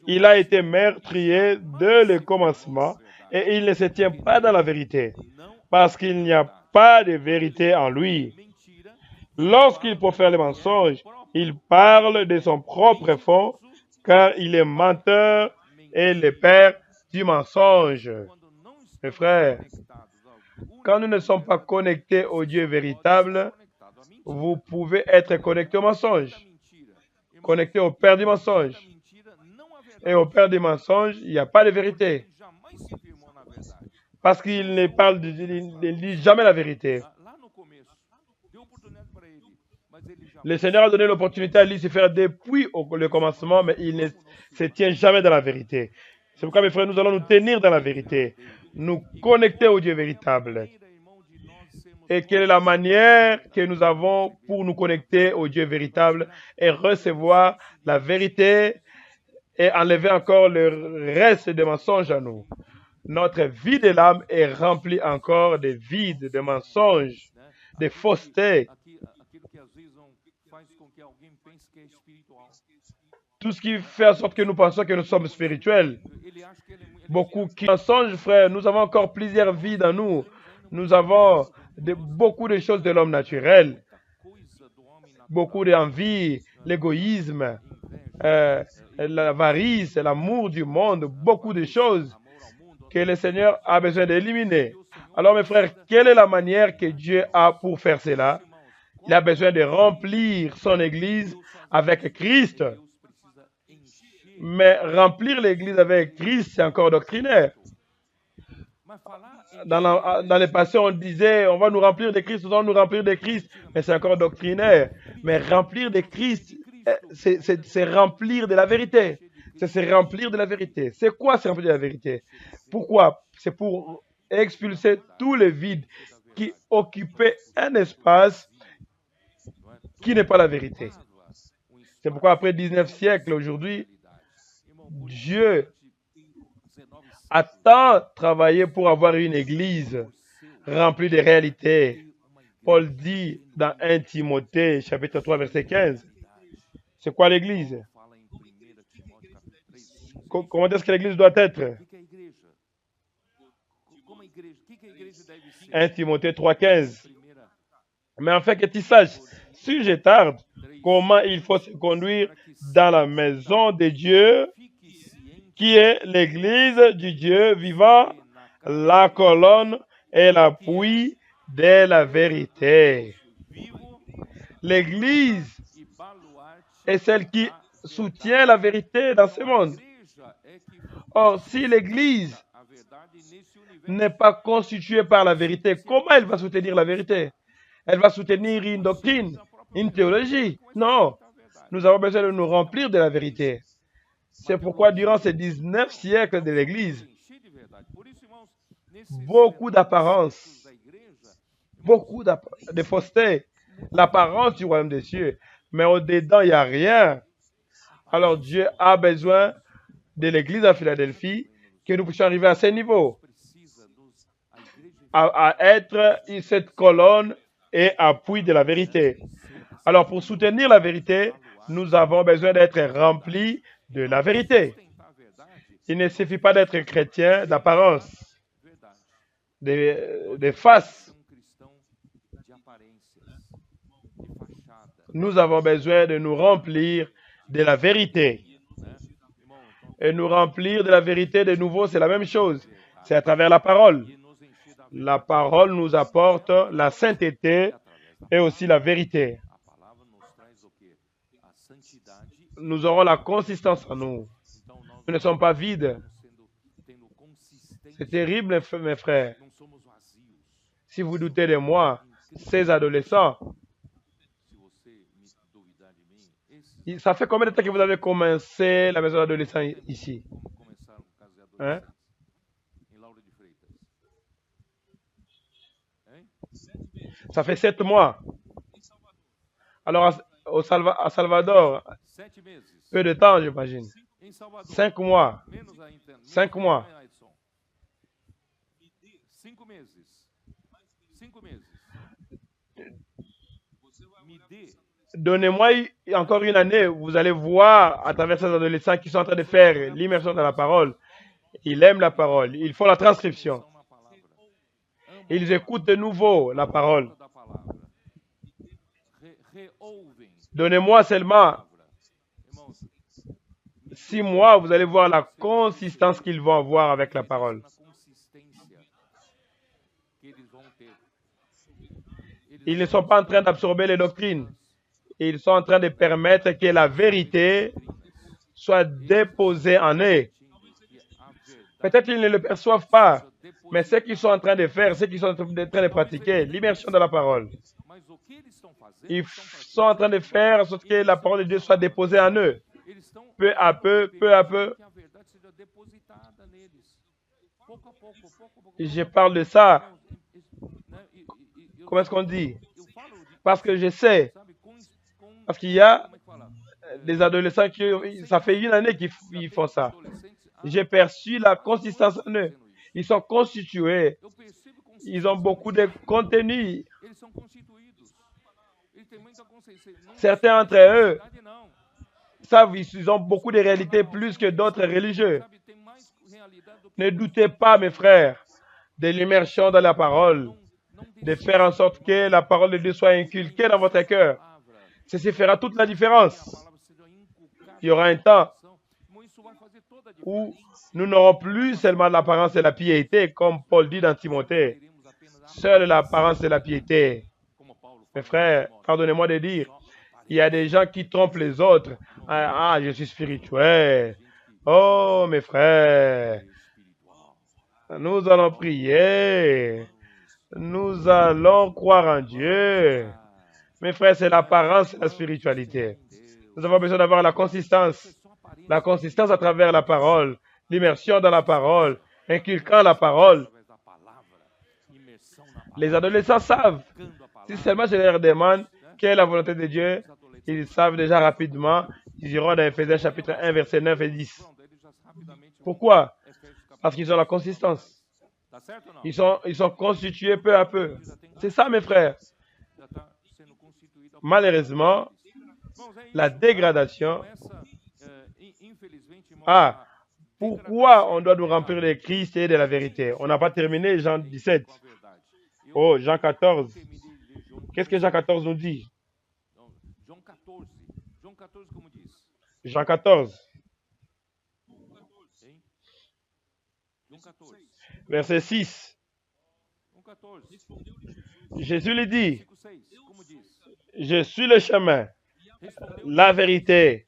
Il a été meurtrier dès le commencement, et il ne se tient pas dans la vérité, parce qu'il n'y a pas de vérité en lui. Lorsqu'il profère le mensonge, il parle de son propre fond, car il est menteur et le père du mensonge. Mes frères, quand nous ne sommes pas connectés au Dieu véritable, vous pouvez être connecté au mensonge, connecté au père du mensonge. Et au père du mensonge, il n'y a pas de vérité. Parce qu'il ne dit jamais la vérité. Le Seigneur a donné l'opportunité à Lucifer depuis le commencement, mais il ne se tient jamais dans la vérité. C'est pourquoi, mes frères, nous allons nous tenir dans la vérité, nous connecter au Dieu véritable. Et quelle est la manière que nous avons pour nous connecter au Dieu véritable et recevoir la vérité et enlever encore le reste des mensonges à nous? Notre vie de l'âme est remplie encore de vides, de mensonges, de faussetés. Tout ce qui fait en sorte que nous pensons que nous sommes spirituels. Beaucoup qui mensonges, frère. Nous avons encore plusieurs vies dans nous. Nous avons beaucoup de choses de l'homme naturel. Beaucoup d'envie, l'égoïsme, l'avarice, l'amour du monde. Beaucoup de choses que le Seigneur a besoin d'éliminer. Alors, mes frères, quelle est la manière que Dieu a pour faire cela? Il a besoin de remplir son Église avec Christ. Mais remplir l'Église avec Christ, c'est encore doctrinaire. Dans le passé, on disait, on va nous remplir de Christ, on va nous remplir de Christ, mais c'est encore doctrinaire. Mais remplir de Christ, c'est remplir de la vérité. C'est se remplir de la vérité. C'est quoi se remplir de la vérité? Pourquoi? C'est pour expulser tous les vides qui occupaient un espace qui n'est pas la vérité. C'est pourquoi après 19 siècles, aujourd'hui, Dieu a tant travaillé pour avoir une église remplie de réalités. Paul dit dans 1 Timothée, chapitre 3, verset 15, c'est quoi l'église? Comment est-ce que l'église doit être? 1 Timothée 3, 15. Mais enfin que tu saches, si je tarde, comment il faut se conduire dans la maison de Dieu, qui est l'église du Dieu vivant, la colonne et l'appui de la vérité. L'église est celle qui soutient la vérité dans ce monde. Or, si l'église n'est pas constituée par la vérité, comment elle va soutenir la vérité? Elle va soutenir une doctrine, une théologie? Non. Nous avons besoin de nous remplir de la vérité. C'est pourquoi durant ces 19 siècles de l'Église, beaucoup d'apparence, beaucoup de fausseté, l'apparence du royaume des cieux, mais au-dedans, il n'y a rien. Alors Dieu a besoin de l'Église à Philadelphie, que nous puissions arriver à ce niveau, à être cette colonne et appui de la vérité. Alors pour soutenir la vérité, nous avons besoin d'être remplis de la vérité. Il ne suffit pas d'être chrétien d'apparence. des faces. Nous avons besoin de nous remplir de la vérité. Et nous remplir de la vérité de nouveau, c'est la même chose. C'est à travers la parole. La parole nous apporte la sainteté et aussi la vérité. Nous aurons la consistance en nous. Nous ne sommes pas vides. C'est terrible, mes frères. Si vous doutez de moi, ces adolescents, ça fait combien de temps que vous avez commencé la maison d'adolescents ici? Hein? Ça fait 7 mois. Alors, à Salvador, peu de temps, j'imagine. 5 mois. 5 mois. 5 meses. Donnez-moi encore une année, vous allez voir à travers ces adolescents qui sont en train de faire l'immersion dans la parole. Ils aiment la parole, ils font la transcription. Ils écoutent de nouveau la parole. Donnez-moi seulement 6 mois, vous allez voir la consistance qu'ils vont avoir avec la parole. Ils ne sont pas en train d'absorber les doctrines. Ils sont en train de permettre que la vérité soit déposée en eux. Peut-être qu'ils ne le perçoivent pas, mais ce qu'ils sont en train de faire, ce qu'ils sont en train de pratiquer, l'immersion dans la parole. Ils sont en train de faire en sorte que la parole de Dieu soit déposée en eux. Peu à peu, peu à peu. Je parle de ça. Comment est-ce qu'on dit? Parce que je sais. Parce qu'il y a des adolescents qui, ça fait une année qu'ils font ça. J'ai perçu la consistance en eux. Ils sont constitués. Ils ont beaucoup de contenu. Certains d'entre eux savent, ils ont beaucoup de réalités plus que d'autres religieux. Ne doutez pas, mes frères, de l'immersion dans la parole, de faire en sorte que la parole de Dieu soit inculquée dans votre cœur. Ceci fera toute la différence. Il y aura un temps où nous n'aurons plus seulement l'apparence et la piété, comme Paul dit dans Timothée. Seule l'apparence et la piété. Mes frères, pardonnez-moi de dire, il y a des gens qui trompent les autres. Ah, je suis spirituel. Oh, mes frères, nous allons prier. Nous allons croire en Dieu. Mes frères, c'est l'apparence et la spiritualité. Nous avons besoin d'avoir la consistance. La consistance à travers la parole. L'immersion dans la parole. Inculquant la parole. Les adolescents savent. Si seulement je leur demande quelle est la volonté de Dieu, ils savent déjà rapidement. Ils iront dans Éphésiens chapitre 1, versets 9 et 10. Pourquoi? Parce qu'ils ont la consistance. Ils sont constitués peu à peu. C'est ça, mes frères. Malheureusement, la dégradation. Ah, pourquoi on doit nous remplir de Christ et de la vérité? On n'a pas terminé Jean 17. Oh, Jean 14. Qu'est-ce que Jean 14 nous dit? Jean 14. Verset 6. Jésus lui dit, je suis le chemin, la vérité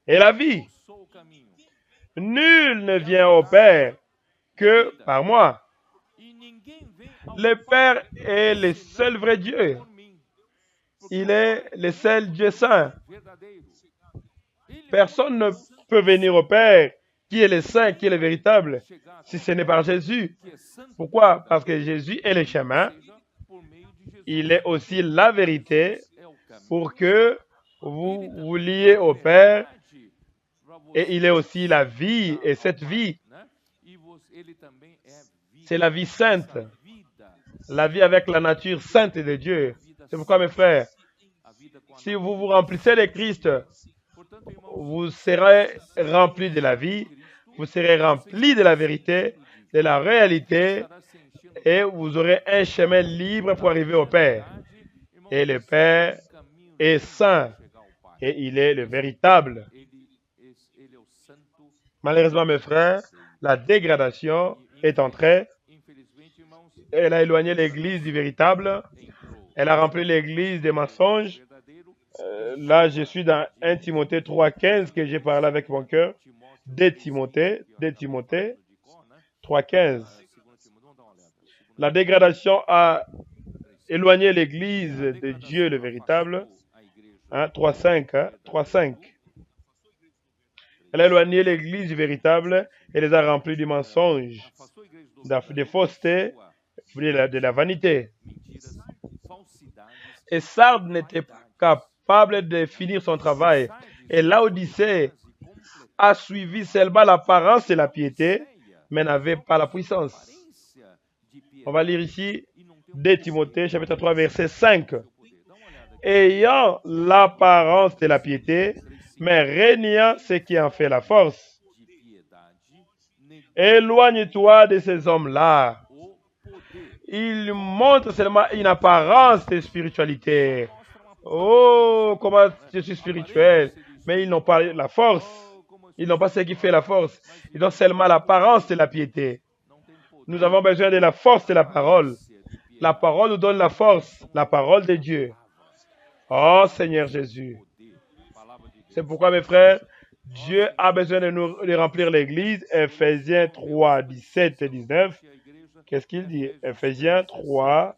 et la vie. Nul ne vient au Père que par moi. Le Père est le seul vrai Dieu. Il est le seul Dieu saint. Personne ne peut venir au Père qui est le saint, qui est le véritable, si ce n'est par Jésus. Pourquoi? Parce que Jésus est le chemin. Il est aussi la vérité pour que vous vous liez au Père. Et il est aussi la vie. Et cette vie, c'est la vie sainte. La vie avec la nature sainte de Dieu. C'est pourquoi, mes frères, si vous vous remplissez de Christ, vous serez remplis de la vie, vous serez remplis de la vérité, de la réalité, et vous aurez un chemin libre pour arriver au Père. Et le Père est saint et il est le véritable. Malheureusement, mes frères, la dégradation est entrée. Elle a éloigné l'Église du véritable. Elle a rempli l'Église des mensonges. Là, je suis dans 1 Timothée 3,15 que j'ai parlé avec mon cœur. 2 Timothée 3,15. La dégradation a éloigné l'Église de Dieu le véritable. 3,5. Elle a éloigné l'Église du véritable et les a remplis du mensonge, de fausseté, de la vanité. Et Sardes n'était pas capable de finir son travail. Et Laodicée a suivi seulement l'apparence de la piété, mais n'avait pas la puissance. On va lire ici 2 Timothée, chapitre 3, verset 5. Ayant l'apparence de la piété, mais régnant ce qui en fait la force. Éloigne-toi de ces hommes-là. Ils montrent seulement une apparence de spiritualité. Oh, comment je suis spirituel. Mais ils n'ont pas la force. Ils n'ont pas ce qui fait la force. Ils ont seulement l'apparence de la piété. Nous avons besoin de la force de la parole. La parole nous donne la force. La parole de Dieu. Oh Seigneur Jésus. C'est pourquoi, mes frères, Dieu a besoin de remplir l'Église. Ephésiens 3, 17 et 19. Qu'est-ce qu'il dit? Ephésiens 3.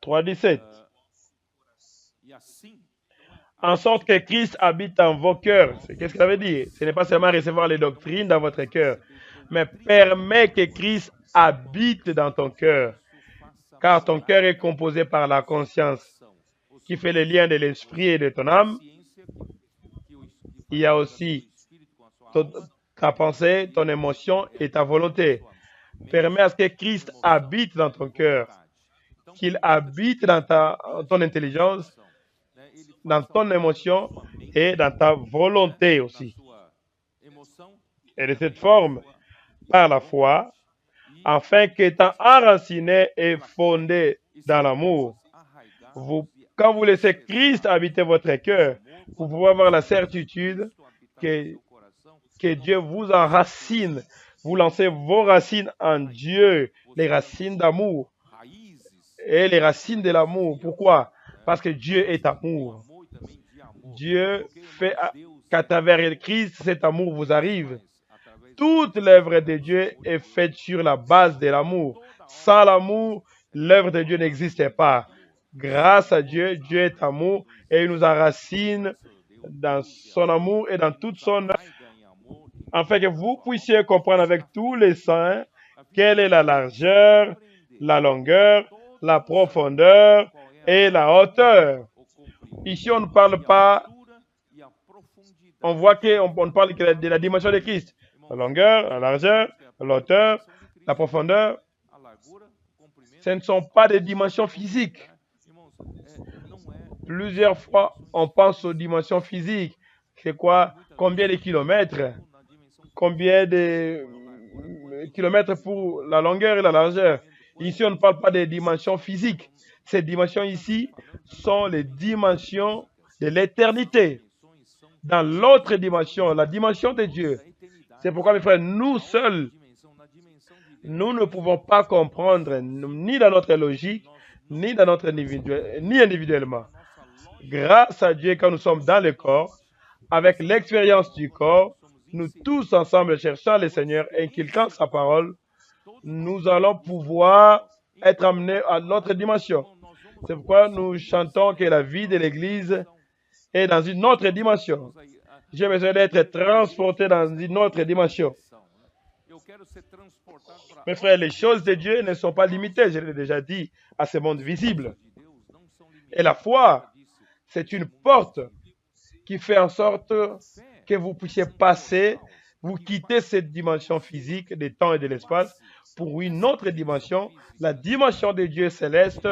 3,17. En sorte que Christ habite en vos cœurs. Qu'est-ce que ça veut dire? Ce n'est pas seulement recevoir les doctrines dans votre cœur, mais permet que Christ habite dans ton cœur. Car ton cœur est composé par la conscience, qui fait le lien de l'esprit et de ton âme. Il y a aussi ta pensée, ton émotion et ta volonté. Permet à ce que Christ habite dans ton cœur, qu'il habite dans ton intelligence, dans ton émotion et dans ta volonté aussi. Et de cette forme, par la foi, afin qu'étant enraciné et fondé dans l'amour, quand vous laissez Christ habiter votre cœur, vous pouvez avoir la certitude que Dieu vous enracine. Vous lancez vos racines en Dieu, les racines d'amour et les racines de l'amour. Pourquoi? Parce que Dieu est amour. Dieu fait qu'à travers Christ, cet amour vous arrive. Toute l'œuvre de Dieu est faite sur la base de l'amour. Sans l'amour, l'œuvre de Dieu n'existait pas. Grâce à Dieu, Dieu est amour et il nous enracine dans son amour et dans toute son œuvre, afin que vous puissiez comprendre avec tous les saints quelle est la largeur, la longueur, la profondeur et la hauteur. Ici, on ne parle pas, on voit qu'on parle de la dimension de Christ. La longueur, la largeur, la hauteur, la profondeur. Ce ne sont pas des dimensions physiques. Plusieurs fois, on pense aux dimensions physiques. C'est quoi? Combien de kilomètres? Combien de kilomètres pour la longueur et la largeur? Ici, on ne parle pas des dimensions physiques. Ces dimensions ici sont les dimensions de l'éternité. Dans l'autre dimension, la dimension de Dieu. C'est pourquoi, mes frères, nous seuls, nous ne pouvons pas comprendre, ni dans notre logique, ni dans notre ni individuellement. Grâce à Dieu, quand nous sommes dans le corps, avec l'expérience du corps, nous tous ensemble cherchant le Seigneur, inculquant sa parole, nous allons pouvoir être amenés à l'autre dimension. C'est pourquoi nous chantons que la vie de l'Église est dans une autre dimension. J'ai besoin d'être transporté dans une autre dimension. Mes frères, les choses de Dieu ne sont pas limitées, je l'ai déjà dit, à ce monde visible. Et la foi, c'est une porte qui fait en sorte que vous puissiez passer, vous quitter cette dimension physique des temps et de l'espace pour une autre dimension, la dimension de Dieu céleste,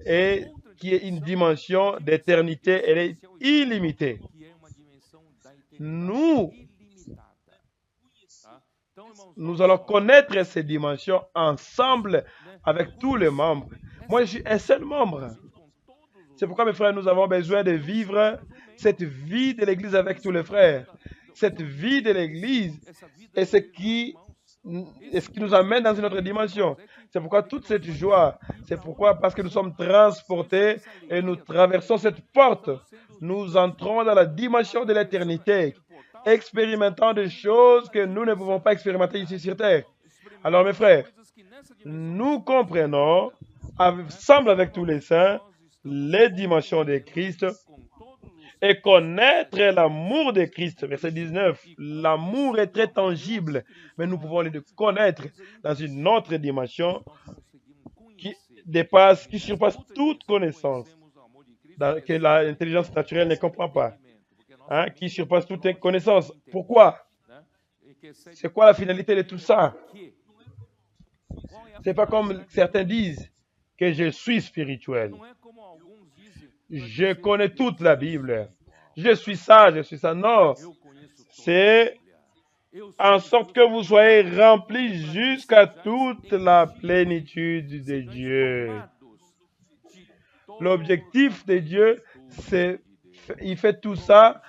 et qui est une dimension d'éternité, elle est illimitée. Nous allons connaître ces dimensions ensemble avec tous les membres. Moi, je suis un seul membre. C'est pourquoi, mes frères, nous avons besoin de vivre cette vie de l'Église avec tous les frères. Cette vie de l'Église est ce qui nous amène dans une autre dimension. C'est pourquoi toute cette joie, c'est pourquoi, parce que nous sommes transportés et nous traversons cette porte, nous entrons dans la dimension de l'éternité, expérimentant des choses que nous ne pouvons pas expérimenter ici sur terre. Alors, mes frères, nous comprenons, ensemble avec tous les saints, les dimensions de Christ et connaître l'amour de Christ. Verset 19, l'amour est très tangible, mais nous pouvons le connaître dans une autre dimension qui dépasse, qui surpasse toute connaissance, que l'intelligence naturelle ne comprend pas, qui surpasse toute connaissance. Pourquoi? C'est quoi la finalité de tout ça? C'est pas comme certains disent que je suis spirituel. Je connais toute la Bible. Je suis ça, je suis ça. Non, c'est en sorte que vous soyez remplis jusqu'à toute la plénitude de Dieu. L'objectif de Dieu, c'est, il fait tout ça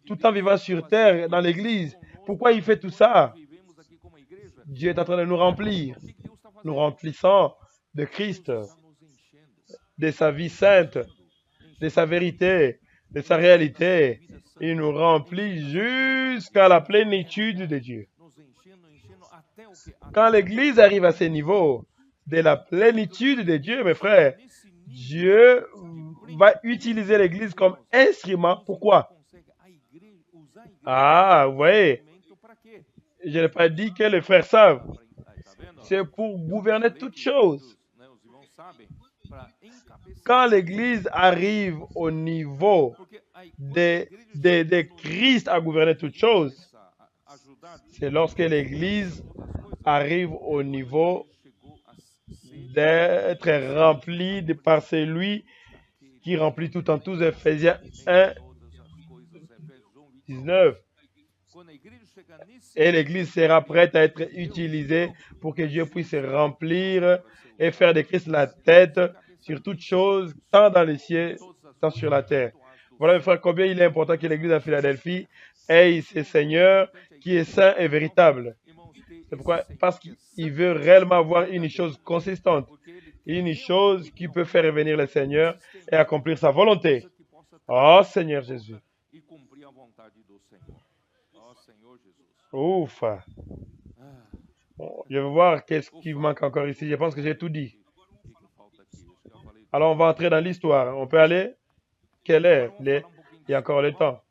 tout en vivant sur terre, dans l'église. Pourquoi il fait tout ça? Dieu est en train de nous remplir. Nous remplissons de Christ, de sa vie sainte, de sa vérité, de sa réalité. Il nous remplit jusqu'à la plénitude de Dieu. Quand l'Église arrive à ce niveau de la plénitude de Dieu, mes frères, Dieu va utiliser l'Église comme instrument. Pourquoi? Ah, vous voyez, je n'ai pas dit que les frères savent. C'est pour gouverner toutes choses. Quand l'Église arrive au niveau de Christ à gouverner toutes choses, c'est lorsque l'Église arrive au niveau d'être remplie par celui qui remplit tout en tous. Ephésiens 1, 19. Et l'Église sera prête à être utilisée pour que Dieu puisse remplir et faire de Christ la tête sur toutes choses, tant dans les cieux, tant sur la terre. Voilà, mes frères, combien il est important que l'Église à Philadelphie ait ce Seigneur qui est saint et véritable. C'est pourquoi, parce qu'il veut réellement avoir une chose consistante, une chose qui peut faire revenir le Seigneur et accomplir sa volonté. Oh Seigneur Jésus. Ouf. Bon, je vais voir qu'est-ce qui manque encore ici. Je pense que j'ai tout dit. Alors, on va entrer dans l'histoire. On peut aller? Quelle heure? Il y a encore le temps.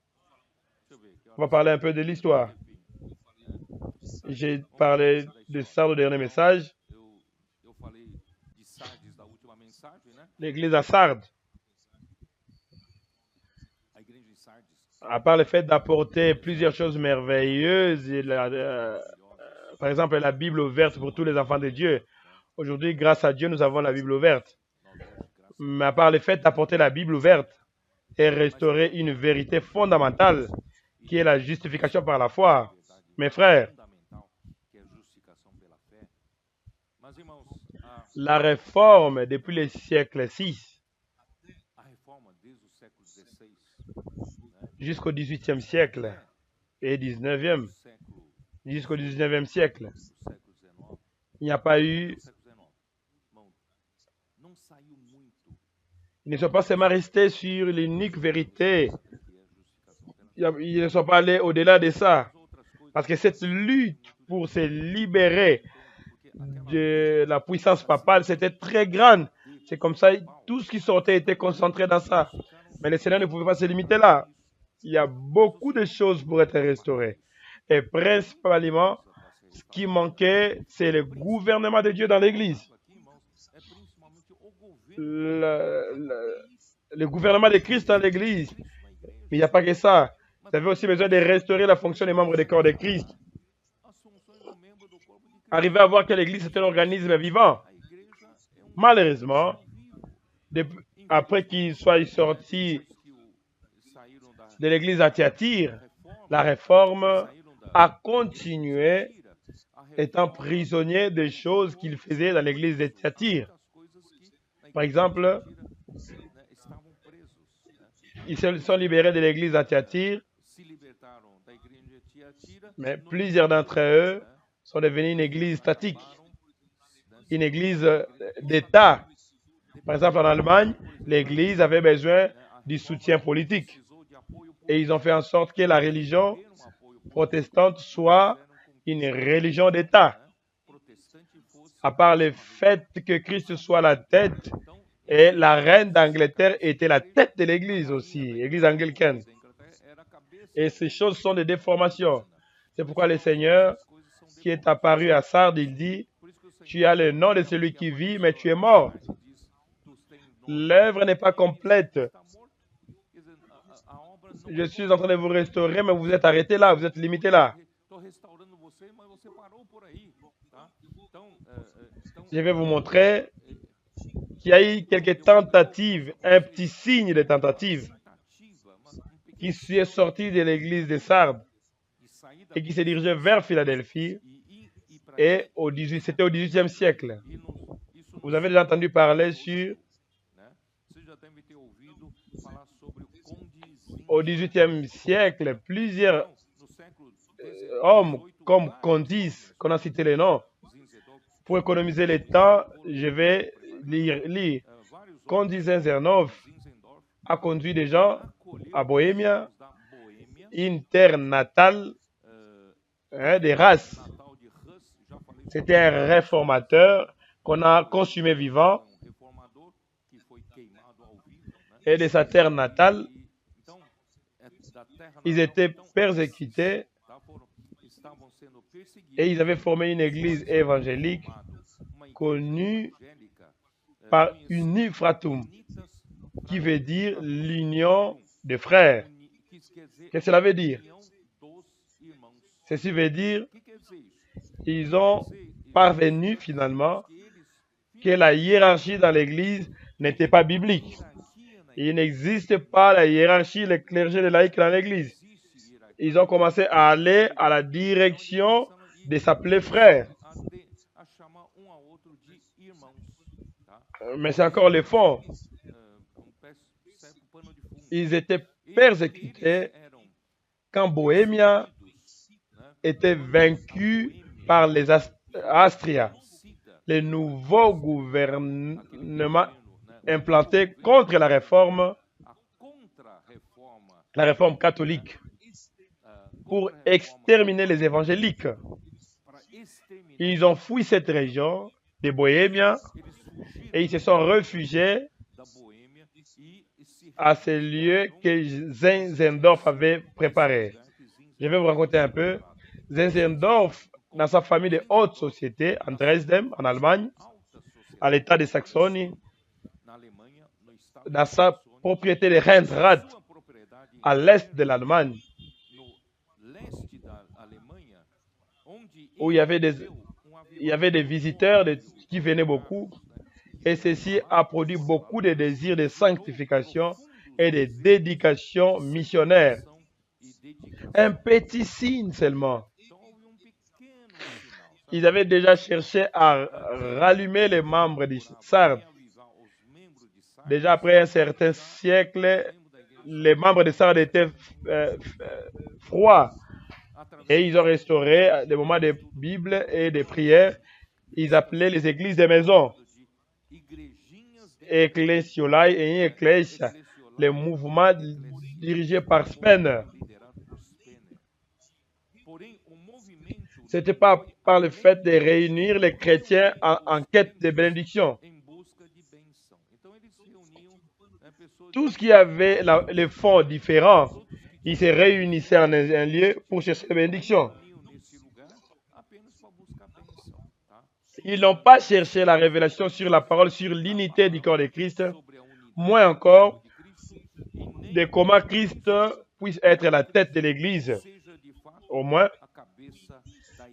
On va parler un peu de l'histoire. J'ai parlé de ça au dernier message. L'église à Sardes. À part le fait d'apporter plusieurs choses merveilleuses, par exemple la Bible ouverte pour tous les enfants de Dieu. Aujourd'hui, grâce à Dieu, nous avons la Bible ouverte. Mais à part le fait d'apporter la Bible ouverte et restaurer une vérité fondamentale qui est la justification par la foi, mes frères, la réforme depuis le siècle VI jusqu'au XVIIIe siècle et XIXe, jusqu'au XIXe siècle, il n'y a pas eu, ils ne sont pas seulement restés sur l'unique vérité, ils ne sont pas allés au-delà de ça, parce que cette lutte pour se libérer de la puissance papale, c'était très grande. C'est comme ça, tout ce qui sortait était concentré dans ça. Mais le Seigneur ne pouvait pas se limiter là. Il y a beaucoup de choses pour être restaurées. Et principalement, ce qui manquait, c'est le gouvernement de Dieu dans l'Église. Le gouvernement de Christ dans l'Église. Mais il n'y a pas que ça. Vous avez aussi besoin de restaurer la fonction des membres du corps de Christ. Arriver à voir que l'Église est un organisme vivant. Malheureusement, après qu'ils soient sortis de l'église à Thyatire, la réforme a continué étant prisonnier des choses qu'il faisait dans l'église de Thyatire. Par exemple, ils se sont libérés de l'église à Thyatire, mais plusieurs d'entre eux sont devenus une église statique, une église d'État. Par exemple, en Allemagne, l'église avait besoin du soutien politique. Et ils ont fait en sorte que la religion protestante soit une religion d'État. À part le fait que Christ soit la tête, et la reine d'Angleterre était la tête de l'église aussi, l'église anglicaine. Et ces choses sont des déformations. C'est pourquoi le Seigneur, qui est apparu à Sardes, il dit, tu as le nom de celui qui vit, mais tu es mort. L'œuvre n'est pas complète. Je suis en train de vous restaurer, mais vous êtes arrêté là, vous êtes limité là. Je vais vous montrer qu'il y a eu quelques tentatives, un petit signe de tentative qui est sorti de l'église de Sardes et qui s'est dirigé vers Philadelphie. Et c'était au XVIIIe siècle. Vous avez déjà entendu parler sur... Au XVIIIe siècle, plusieurs hommes comme Condis, qu'on a cité les noms. Pour économiser le temps, je vais lire. Condis Zinzendorf a conduit des gens à Bohémia, une terre natale des races. C'était un réformateur qu'on a consumé vivant et de sa terre natale, ils étaient persécutés et ils avaient formé une église évangélique connue par Unifratum, qui veut dire l'union des frères. Qu'est-ce que cela veut dire? Ceci veut dire qu'ils ont parvenu finalement que la hiérarchie dans l'église n'était pas biblique. Il n'existe pas la hiérarchie, le clergé, les laïcs dans l'église. Ils ont commencé à aller à la direction de s'appeler frères. Mais c'est encore le fond. Ils étaient persécutés quand Bohémia était vaincue par les Astrias, les nouveaux gouvernements implantés contre la réforme catholique, pour exterminer les évangéliques. Ils ont fui cette région de Bohémia et ils se sont réfugiés à ce lieu que Zinzendorf avait préparé. Je vais vous raconter un peu. Zinzendorf, dans sa famille de haute société, en Dresden, en Allemagne, à l'état de Saxonie, dans sa propriété de Rheinrad, à l'est de l'Allemagne, où il y avait des visiteurs qui venaient beaucoup, et ceci a produit beaucoup de désirs de sanctification et de dédication missionnaire. Un petit signe seulement. Ils avaient déjà cherché à rallumer les membres du Sardes. Déjà après un certain siècle, les membres de Sardes étaient froids. Et ils ont restauré des moments de Bible et de prière. Ils appelaient les églises des maisons. Ecclesiolae et Ecclesia, les mouvements dirigés par Spener. Ce n'était pas par le fait de réunir les chrétiens en quête de bénédiction. Tout ce qui avait les fonds différents, ils se réunissaient en un lieu pour chercher la bénédiction. Ils n'ont pas cherché la révélation sur la parole, sur l'unité du corps de Christ, moins encore de comment Christ puisse être la tête de l'Église. Au moins,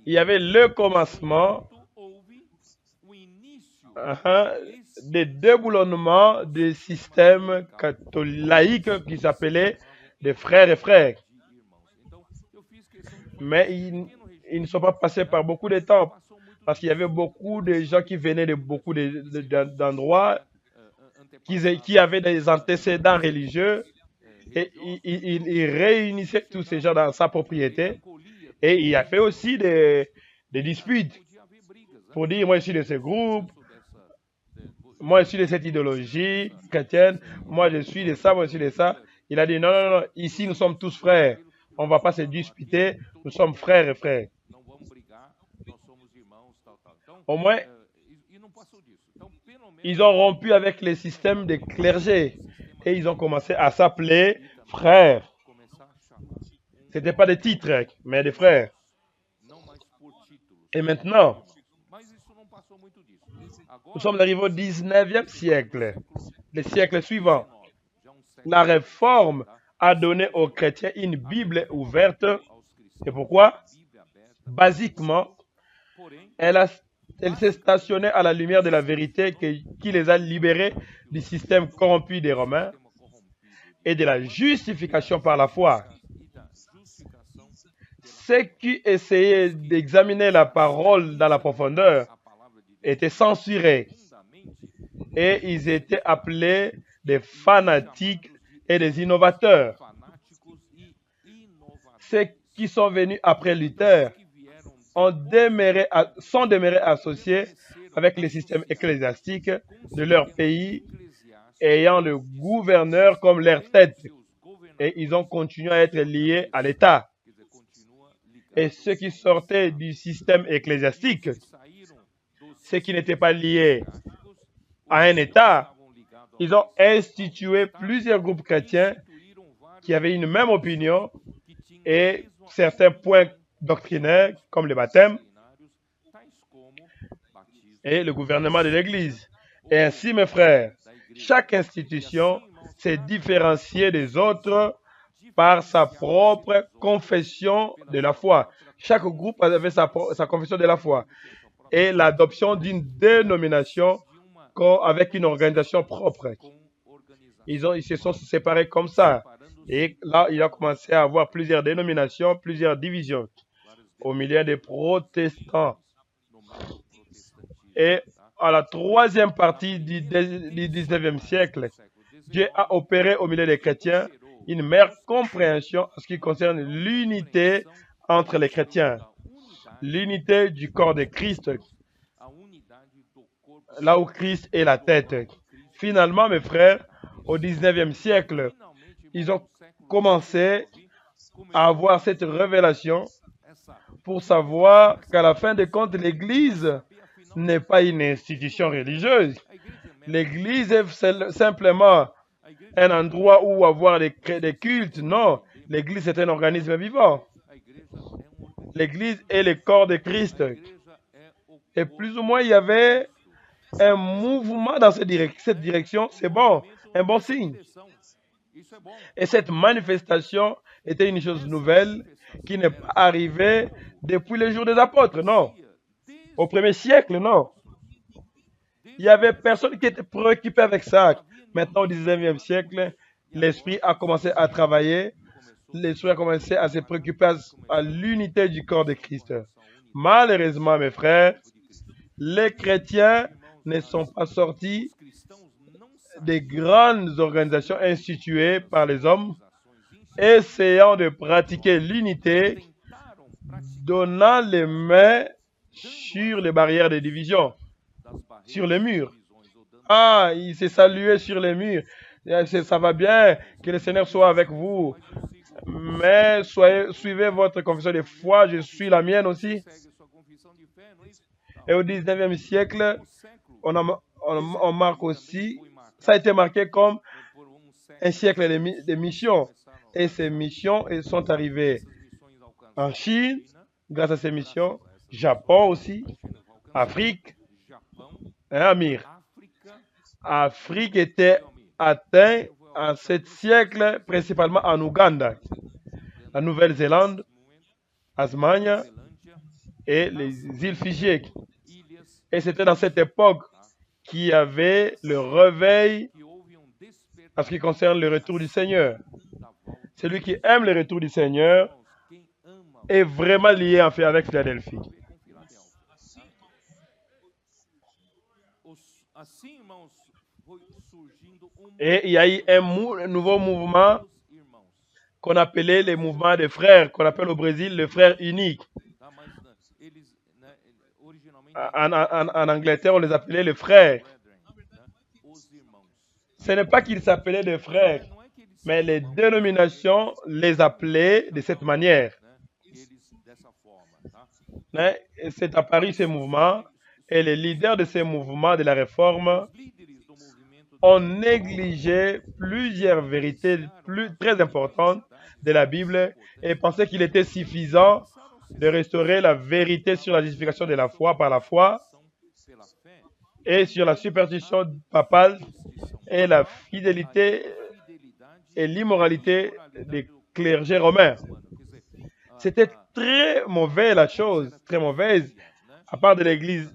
il y avait le commencement, des déboulonnements des systèmes laïques qui s'appelaient des frères et frères. Mais ils ne sont pas passés par beaucoup de temps parce qu'il y avait beaucoup de gens qui venaient de beaucoup d'endroits qui avaient des antécédents religieux et il réunissait tous ces gens dans sa propriété et il a fait aussi des disputes pour dire moi je suis de ce groupe, moi je suis de cette idéologie chrétienne, moi je suis de ça, moi je suis de ça. Il a dit non, non, non, ici nous sommes tous frères, on ne va pas se disputer, nous sommes frères et frères. Au moins, ils ont rompu avec les systèmes des clergés et ils ont commencé à s'appeler frères. Ce n'était pas des titres, mais des frères. Et maintenant, nous sommes arrivés au 19e siècle, le siècle suivant. La réforme a donné aux chrétiens une Bible ouverte. Et pourquoi? Basiquement, elle s'est stationnée à la lumière de la vérité qui les a libérés du système corrompu des Romains et de la justification par la foi. Ceux qui essayaient d'examiner la parole dans la profondeur étaient censurés et ils étaient appelés des fanatiques et des innovateurs. Ceux qui sont venus après Luther sont demeurés associés avec les systèmes ecclésiastiques de leur pays, ayant le gouverneur comme leur tête, et ils ont continué à être liés à l'État. Et ceux qui sortaient du système ecclésiastique, ceux qui n'étaient pas liés à un État, ils ont institué plusieurs groupes chrétiens qui avaient une même opinion et certains points doctrinaires comme le baptême et le gouvernement de l'Église. Et ainsi, mes frères, chaque institution s'est différenciée des autres par sa propre confession de la foi. Chaque groupe avait sa confession de la foi et l'adoption d'une dénomination avec une organisation propre. Ils se sont séparés comme ça. Et là, il a commencé à avoir plusieurs dénominations, plusieurs divisions au milieu des protestants. Et à la troisième partie du 19e siècle, Dieu a opéré au milieu des chrétiens une meilleure compréhension en ce qui concerne l'unité entre les chrétiens, l'unité du corps de Christ, là où Christ est la tête. Finalement, mes frères, au 19e siècle, ils ont commencé à avoir cette révélation pour savoir qu'à la fin des comptes, l'Église n'est pas une institution religieuse. L'Église est simplement un endroit où avoir des cultes. Non, l'Église est un organisme vivant. L'Église est le corps de Christ. Et plus ou moins, il y avait un mouvement dans cette direction. C'est bon, un bon signe. Et cette manifestation était une chose nouvelle qui n'est pas arrivée depuis les jours des apôtres, non. Au 1er siècle, non. Il n'y avait personne qui était préoccupé avec ça. Maintenant, au 19e siècle, l'Esprit a commencé à travailler. L'Esprit a commencé à se préoccuper à l'unité du corps de Christ. Malheureusement, mes frères, les chrétiens ne sont pas sortis des grandes organisations instituées par les hommes, essayant de pratiquer l'unité, donnant les mains sur les barrières de division, sur les murs. Ah, il s'est salué sur les murs. Ça va bien, que le Seigneur soit avec vous. Mais suivez votre confession de foi, je suis la mienne aussi. Et au 19e siècle, on marque aussi, ça a été marqué comme un siècle de missions. Et ces missions sont arrivées en Chine, grâce à ces missions, Japon aussi, Afrique, et Amir. Afrique était atteinte en 7 siècles, principalement en Ouganda, la Nouvelle-Zélande, Tasmanie et les îles Fidji. Et c'était dans cette époque qu'il y avait le réveil en ce qui concerne le retour du Seigneur. Celui qui aime le retour du Seigneur est vraiment lié en fait avec Philadelphie. Et il y a eu un nouveau mouvement qu'on appelait les mouvements des frères, qu'on appelle au Brésil le frère unique. En Angleterre, on les appelait les frères. Ce n'est pas qu'ils s'appelaient des frères, mais les dénominations les appelaient de cette manière. C'est apparu ce mouvement et les leaders de ces mouvements de la réforme ont négligé plusieurs vérités très importantes de la Bible et pensaient qu'il était suffisant de restaurer la vérité sur la justification de la foi par la foi et sur la superstition papale et la fidélité et l'immoralité des clergés romains. C'était très mauvais la chose, très mauvaise, à part de l'église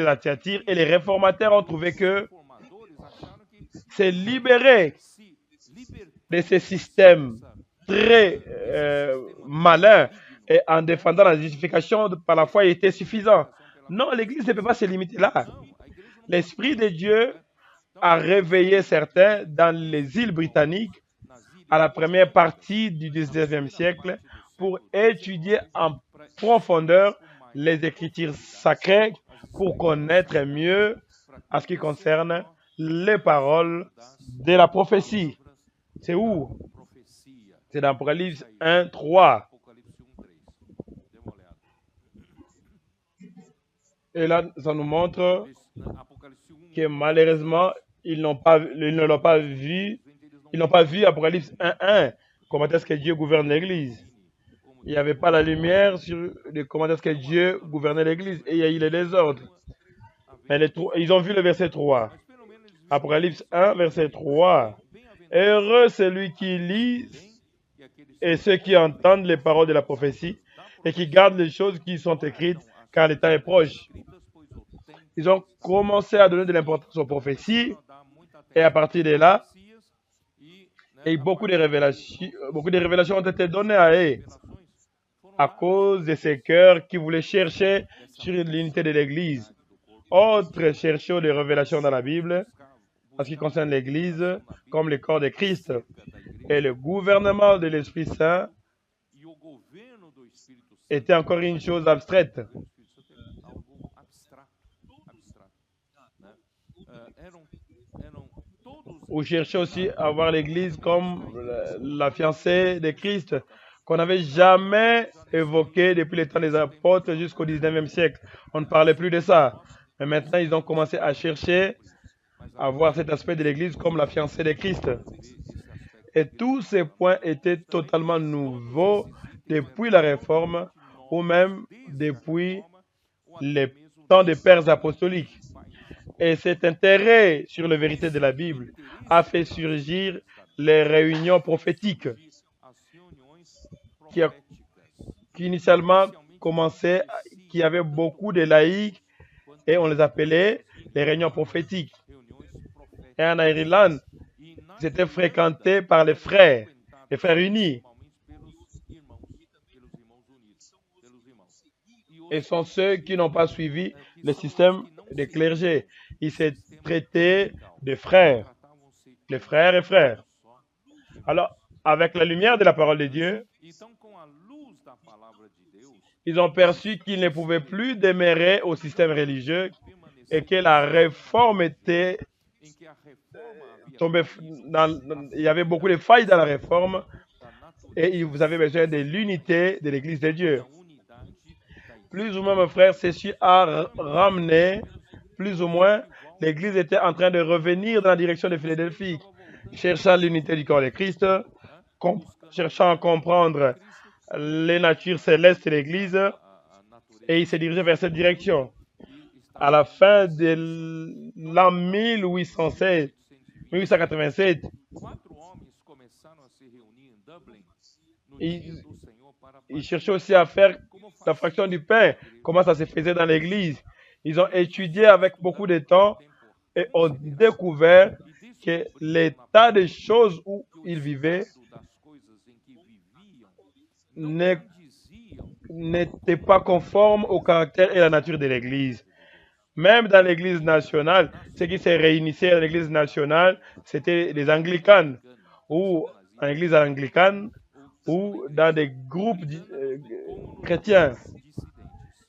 à Thyatire, et les réformateurs ont trouvé que c'est libéré de ces systèmes très malins et en défendant la justification par la foi était suffisant. Non, l'église ne peut pas se limiter là. L'Esprit de Dieu a réveillé certains dans les îles britanniques à la première partie du 19e siècle pour étudier en profondeur les Écritures sacrées pour connaître mieux à ce qui concerne les paroles de la prophétie. C'est où? C'est dans Apocalypse 1, 3. Et là, ça nous montre que malheureusement, ils ne l'ont pas vu. Ils n'ont pas vu Apocalypse 1, 1. Comment est-ce que Dieu gouverne l'Église? Il n'y avait pas la lumière sur comment est-ce que Dieu gouvernait l'Église. Et il y a eu le désordre. Mais ils ont vu le verset 3. Apocalypse 1, verset 3. Heureux celui qui lit et ceux qui entendent les paroles de la prophétie et qui gardent les choses qui sont écrites, car le temps est proche. Ils ont commencé à donner de l'importance aux prophéties et à partir de là, beaucoup de révélations ont été données à eux à cause de ces cœurs qui voulaient chercher sur l'unité de l'Église. Autres chercheurs de révélations dans la Bible, en ce qui concerne l'Église, comme le corps de Christ et le gouvernement de l'Esprit Saint, était encore une chose abstraite. Ou chercher aussi à voir l'Église comme la fiancée de Christ, qu'on n'avait jamais évoqué depuis le temps des apôtres jusqu'au 19e siècle. On ne parlait plus de ça. Mais maintenant, ils ont commencé à chercher à voir cet aspect de l'Église comme la fiancée de Christ. Et tous ces points étaient totalement nouveaux depuis la Réforme ou même depuis les temps des pères apostoliques. Et cet intérêt sur la vérité de la Bible a fait surgir les réunions prophétiques qui initialement commençaient, qui avaient beaucoup de laïcs et on les appelait les réunions prophétiques. Et en Irlande, c'était fréquenté par les frères unis. Et sont ceux qui n'ont pas suivi le système des clergés. Ils s'est traité de frères, les frères et frères. Alors, avec la lumière de la parole de Dieu, ils ont perçu qu'ils ne pouvaient plus demeurer au système religieux et que la réforme était tombée il y avait beaucoup de failles dans la réforme et vous avez besoin de l'unité de l'Église de Dieu. Plus ou moins, mes frères, ceci a ramené, plus ou moins, l'Église était en train de revenir dans la direction de Philadelphie, cherchant l'unité du corps de Christ, cherchant à comprendre les natures célestes de l'Église, et il s'est dirigé vers cette direction. À la fin de l'an 1887, il cherchait aussi à faire la fraction du pain, comment ça se faisait dans l'Église. Ils ont étudié avec beaucoup de temps et ont découvert que l'état des choses où ils vivaient n'était pas conforme au caractère et à la nature de l'Église. Même dans l'Église nationale, ceux qui se réunissaient à l'Église nationale, c'était les anglicanes, ou en Église anglicane, ou dans des groupes chrétiens.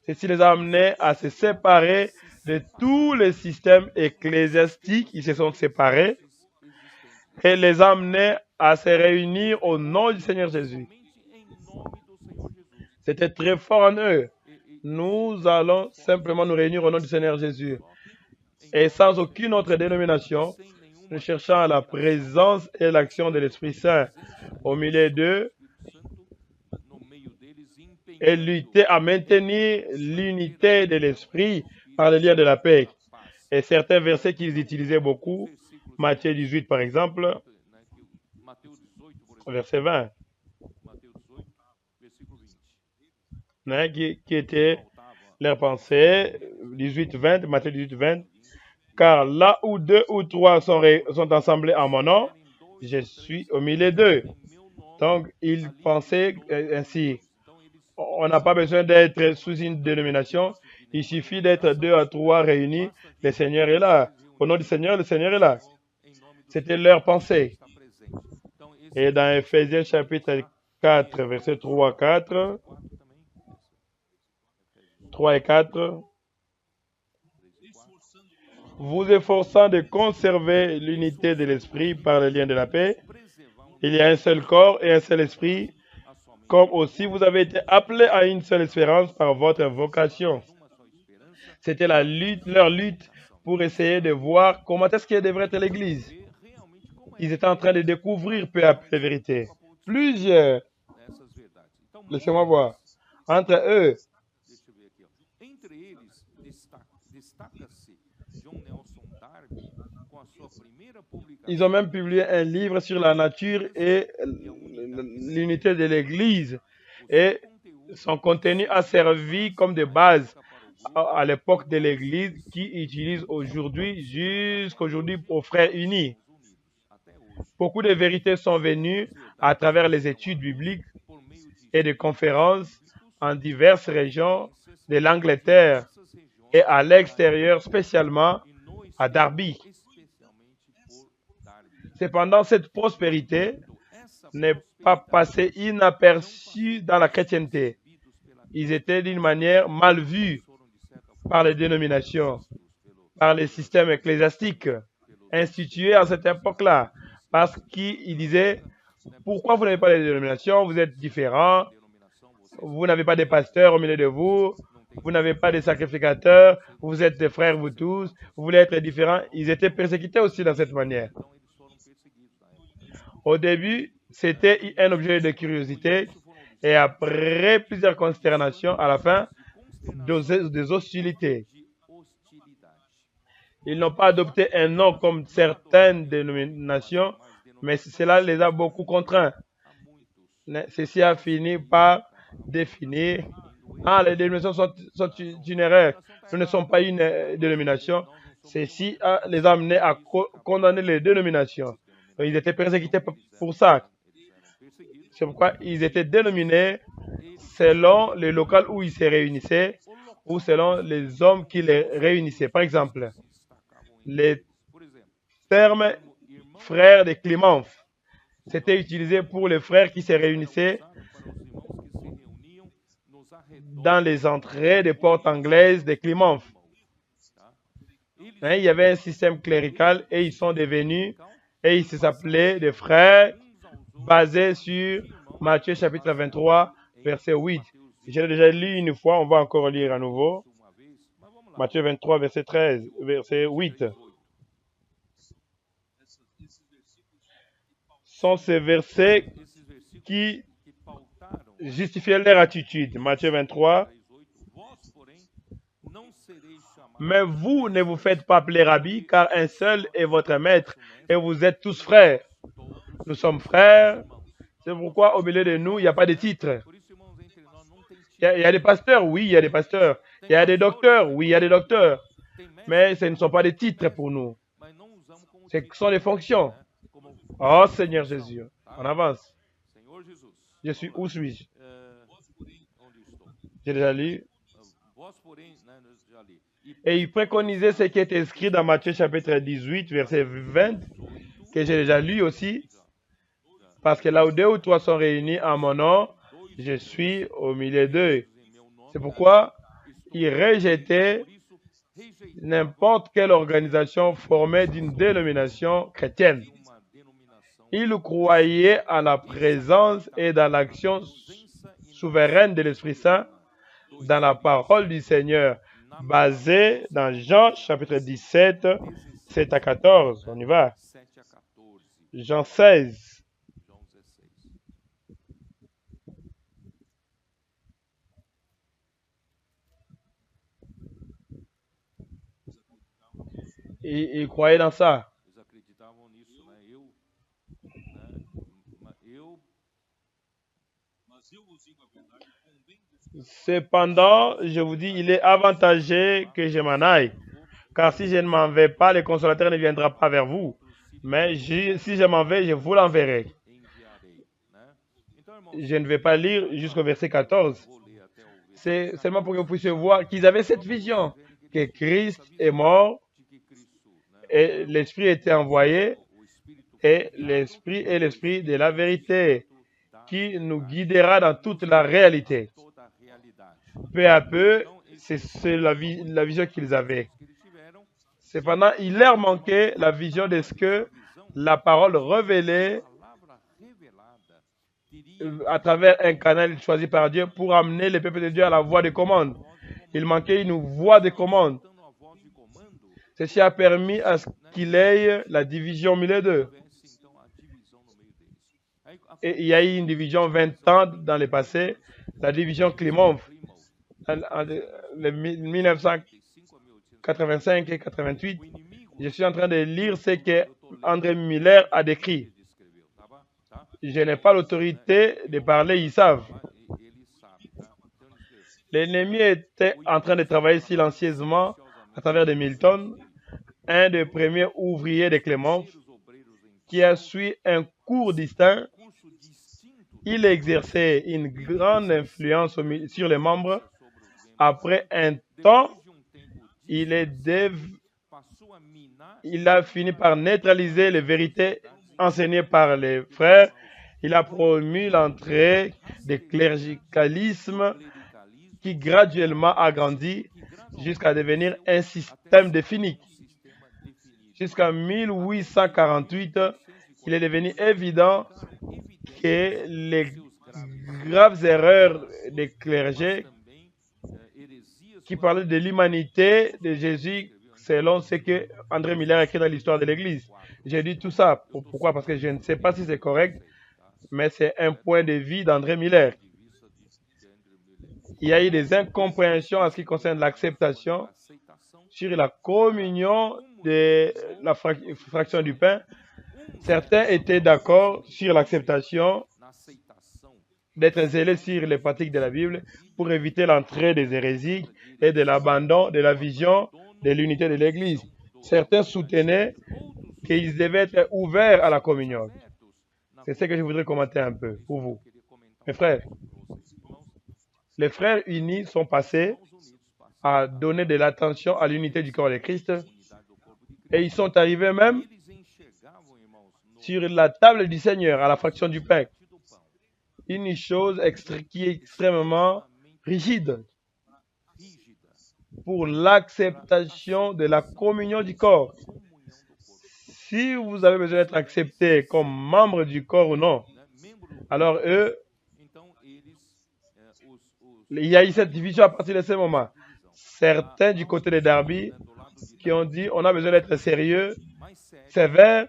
Ceci les a amenés à se séparer de tous les systèmes ecclésiastiques. Ils se sont séparés et les a amenés à se réunir au nom du Seigneur Jésus. C'était très fort en eux. Nous allons simplement nous réunir au nom du Seigneur Jésus. Et sans aucune autre dénomination, nous cherchons la présence et l'action de l'Esprit Saint au milieu d'eux et lutter à maintenir l'unité de l'Esprit par le lien de la paix. Et certains versets qu'ils utilisaient beaucoup, Matthieu 18 par exemple, verset 20, qui était leur pensée, 18-20, Matthieu 18-20, car là où 2 ou 3 sont assemblés en mon nom, je suis au milieu d'eux. Donc, ils pensaient ainsi. On n'a pas besoin d'être sous une dénomination. Il suffit d'être 2 à 3 réunis. Le Seigneur est là. Au nom du Seigneur, le Seigneur est là. C'était leur pensée. Et dans Ephésiens chapitre 4, versets 3 et 4, vous efforçant de conserver l'unité de l'esprit par le lien de la paix. Il y a un seul corps et un seul esprit, comme aussi vous avez été appelés à une seule espérance par votre vocation. C'était leur lutte pour essayer de voir comment est-ce qu'elle devrait être l'Église. Ils étaient en train de découvrir peu à peu les vérités. Plusieurs, laissez-moi voir, entre eux, ils ont même publié un livre sur la nature et l'unité de l'Église. Et son contenu a servi comme de base à l'époque de l'Église qui utilise aujourd'hui, jusqu'aujourd'hui, aux frères unis. Beaucoup de vérités sont venues à travers les études bibliques et des conférences en diverses régions de l'Angleterre et à l'extérieur, spécialement à Darby. Cependant, cette prospérité n'est pas passée inaperçue dans la chrétienté. Ils étaient d'une manière mal vus par les dénominations, par les systèmes ecclésiastiques institués à cette époque-là, parce qu'ils disaient, pourquoi vous n'avez pas de dénomination, vous êtes différents, vous n'avez pas de pasteurs au milieu de vous, vous n'avez pas de sacrificateurs, vous êtes des frères vous tous, vous voulez être différents. Ils étaient persécutés aussi dans cette manière. Au début, c'était un objet de curiosité et après plusieurs consternations, à la fin, des hostilités. Ils n'ont pas adopté un nom comme certaines dénominations, mais cela les a beaucoup contraints. Ceci a fini par définir, les dénominations sont itinéraires, nous ne sommes pas une dénomination. Ceci les a amenés à condamner les dénominations. Donc, ils étaient persécutés pour ça. C'est pourquoi ils étaient dénominés selon le local où ils se réunissaient ou selon les hommes qui les réunissaient. Par exemple, les termes frères de Clémence, c'était utilisé pour les frères qui se réunissaient dans les entrées des portes anglaises de Clémence. Il y avait un système clérical et ils sont devenus, et ils s'appelaient des frères basés sur Matthieu chapitre 23, verset 8. Je l'ai déjà lu une fois, on va encore lire à nouveau. Matthieu 23, verset 13, verset 8. Sont ces versets qui justifiaient leur attitude. Matthieu 23. Mais vous ne vous faites pas appeler rabbi, car un seul est votre maître, et vous êtes tous frères. Nous sommes frères. C'est pourquoi au milieu de nous, il n'y a pas de titre. Il y a des pasteurs, oui, il y a des pasteurs. Il y a des docteurs, oui, il y a des docteurs, mais ce ne sont pas des titres pour nous. Ce sont des fonctions. Oh Seigneur Jésus, on avance. Je suis, où suis-je? J'ai déjà lu. Et il préconisait ce qui est écrit dans Matthieu chapitre 18, verset 20, que j'ai déjà lu aussi. Parce que là où 2 ou 3 sont réunis en mon nom, je suis au milieu d'eux. C'est pourquoi il rejetait n'importe quelle organisation formée d'une dénomination chrétienne. Il croyait à la présence et dans l'action souveraine de l'Esprit Saint dans la parole du Seigneur, basée dans Jean chapitre 17, 7 à 14. On y va. Jean 16. Il croyait dans ça. Cependant, je vous dis, il est avantageux que je m'en aille, car si je ne m'en vais pas, le consolateur ne viendra pas vers vous. Mais si je m'en vais, je vous l'enverrai. Je ne vais pas lire jusqu'au verset 14. C'est seulement pour que vous puissiez voir qu'ils avaient cette vision, que Christ est mort et l'Esprit était envoyé, et l'Esprit est l'Esprit de la vérité qui nous guidera dans toute la réalité. Peu à peu, c'est la vision qu'ils avaient. Cependant, il leur manquait la vision de ce que la parole révélée à travers un canal choisi par Dieu pour amener le peuple de Dieu à la voie de commande. Il manquait une voie de commande. Ceci a permis à ce qu'il ait la division au milieu d'eux. Et il y a eu une division 20 ans dans le passé, la division Klimov, en 1985 et 88. Je suis en train de lire ce que André Miller a décrit. Je n'ai pas l'autorité de parler, ils savent. L'ennemi était en train de travailler silencieusement à travers de Milton, un des premiers ouvriers de Clément, qui a suivi un cours distinct. Il exerçait une grande influence sur les membres. Après un temps, il a fini par neutraliser les vérités enseignées par les frères. Il a promu l'entrée du cléricalisme qui graduellement a grandi jusqu'à devenir un système défini. Jusqu'en 1848, il est devenu évident que les graves erreurs des clergés qui parlaient de l'humanité de Jésus selon ce que André Miller a écrit dans l'histoire de l'Église. J'ai dit tout ça. Pourquoi? Parce que je ne sais pas si c'est correct, mais c'est un point de vue d'André Miller. Il y a eu des incompréhensions en ce qui concerne l'acceptation sur la communion de la fraction du pain. Certains étaient d'accord sur l'acceptation d'être zélés sur les pratiques de la Bible pour éviter l'entrée des hérésies et de l'abandon de la vision de l'unité de l'Église. Certains soutenaient qu'ils devaient être ouverts à la communion. C'est ce que je voudrais commenter un peu pour vous. Mes frères, les frères unis sont passés à donner de l'attention à l'unité du corps de Christ et ils sont arrivés même sur la table du Seigneur, à la fraction du pain. Une chose qui est extrêmement rigide pour l'acceptation de la communion du corps. Si vous avez besoin d'être accepté comme membre du corps ou non, alors eux, il y a eu cette division à partir de ce moment. Certains du côté de Darby qui ont dit on a besoin d'être sérieux, sévère,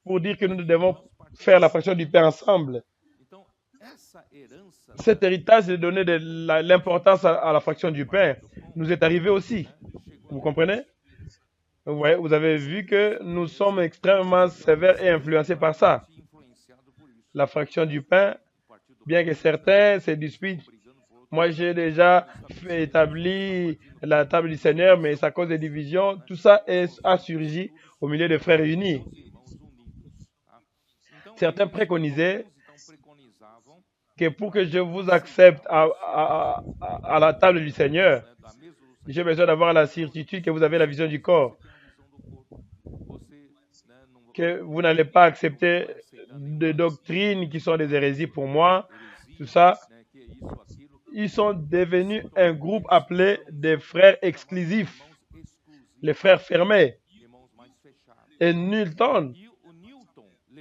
pour dire que nous devons faire la fraction du pain ensemble. Cet héritage de donner de l'importance à la fraction du pain nous est arrivé aussi. Vous comprenez? Ouais, vous avez vu que nous sommes extrêmement sévères et influencés par ça. La fraction du pain, bien que certains se disputent, Moi, j'ai déjà établi la table du Seigneur, mais c'est à cause des divisions. Tout ça a surgi au milieu des frères unis. Certains préconisaient que pour que je vous accepte à la table du Seigneur, j'ai besoin d'avoir la certitude que vous avez la vision du corps, que vous n'allez pas accepter des doctrines qui sont des hérésies pour moi, tout ça. Ils sont devenus un groupe appelé des frères exclusifs, les frères fermés. Et Newton,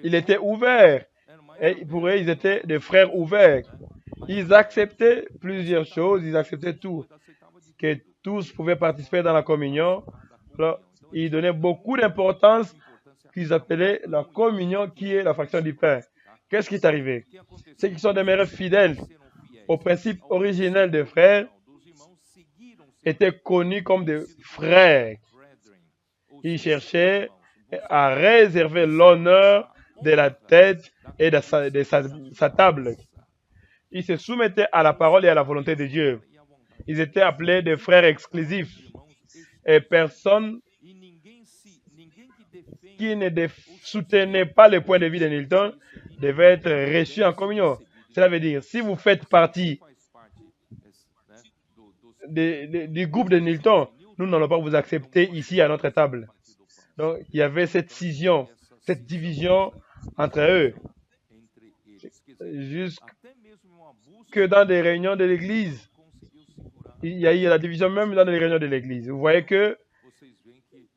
il était ouvert. Et pour eux, ils étaient des frères ouverts. Ils acceptaient plusieurs choses, ils acceptaient tout, que tous pouvaient participer dans la communion. Alors, ils donnaient beaucoup d'importance qu'ils appelaient la communion, qui est la fraction du pain. Qu'est-ce qui est arrivé? Ceux qui sont demeurés fidèles au principe originel des frères étaient connus comme des frères. Ils cherchaient à réserver l'honneur de la tête et de sa table. Ils se soumettaient à la parole et à la volonté de Dieu. Ils étaient appelés des frères exclusifs. Et personne qui ne soutenait pas le point de vue de Newton devait être reçu en communion. Cela veut dire, si vous faites partie du groupe de Newton, nous n'allons pas vous accepter ici à notre table. Donc, il y avait cette scission, cette division entre eux. Jusque dans des réunions de l'Église, il y a eu la division même dans les réunions de l'Église. Vous voyez que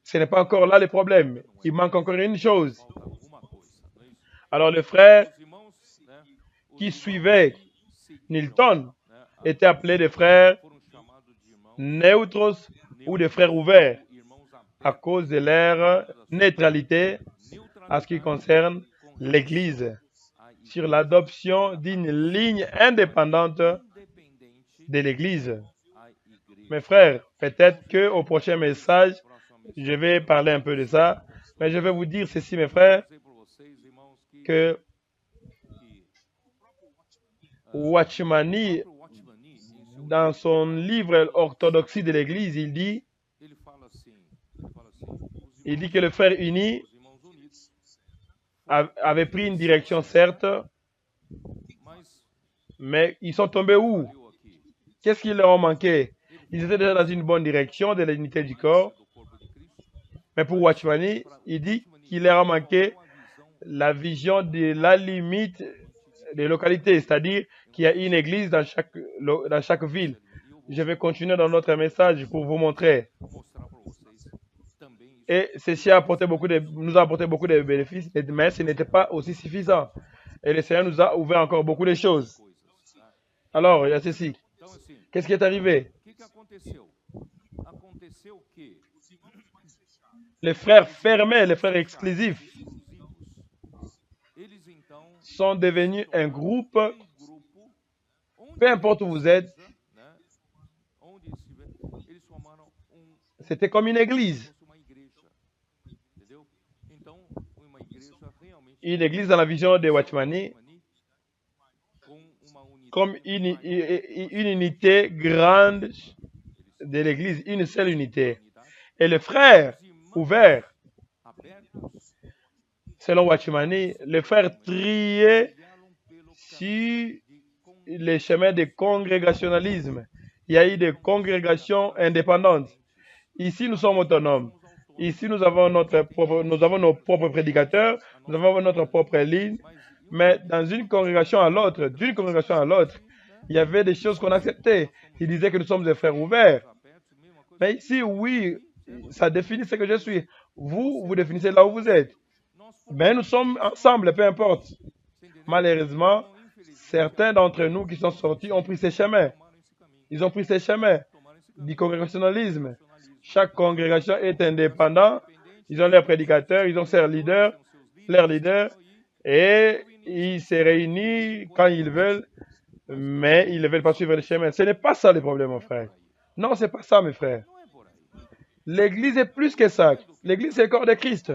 ce n'est pas encore là le problème. Il manque encore une chose. Alors, les frères qui suivaient Newton étaient appelés des frères neutres ou des frères ouverts à cause de leur neutralité à ce qui concerne l'Église sur l'adoption d'une ligne indépendante de l'Église. Mes frères, peut-être qu'au prochain message, je vais parler un peu de ça, mais je vais vous dire ceci, mes frères, que Watchmani, dans son livre Orthodoxie de l'Église, il dit que les frères unis avaient pris une direction, certes, mais ils sont tombés où? Qu'est-ce qui leur a manqué? Ils étaient déjà dans une bonne direction de l'unité du corps. Mais pour Watchmani, il dit qu'il leur a manqué la vision de la limite des localités, c'est-à-dire qu'il y a une église dans chaque ville. Je vais continuer dans notre message pour vous montrer. Et ceci nous a apporté beaucoup de bénéfices, mais ce n'était pas aussi suffisant. Et le Seigneur nous a ouvert encore beaucoup de choses. Alors, il y a ceci. Qu'est-ce qui est arrivé? Les frères fermés, les frères exclusifs, sont devenus un groupe, peu importe où vous êtes, c'était comme une église. Une église dans la vision de Watchmani, comme une unité grande de l'église, une seule unité. Et les frères ouverts, selon Watchmani, les frères triaient sur les chemins de congrégationalisme. Il y a eu des congrégations indépendantes. Ici, nous sommes autonomes. Ici, nous avons nos propres prédicateurs, nous avons notre propre ligne. Mais dans une congrégation à l'autre, d'une congrégation à l'autre, il y avait des choses qu'on acceptait. Ils disaient que nous sommes des frères ouverts. Mais ici, oui, ça définit ce que je suis. Vous définissez là où vous êtes. Mais nous sommes ensemble, peu importe. Malheureusement, certains d'entre nous qui sont sortis ont pris ces chemins. Ils ont pris ces chemins du congrégationalisme. Chaque congrégation est indépendante. Ils ont leurs prédicateurs, ils ont leurs leaders, et ils se réunissent quand ils veulent, mais ils ne veulent pas suivre le chemin. Ce n'est pas ça le problème, mon frère. Non, ce n'est pas ça, mes frères. L'Église est plus que ça. L'Église, c'est le corps de Christ.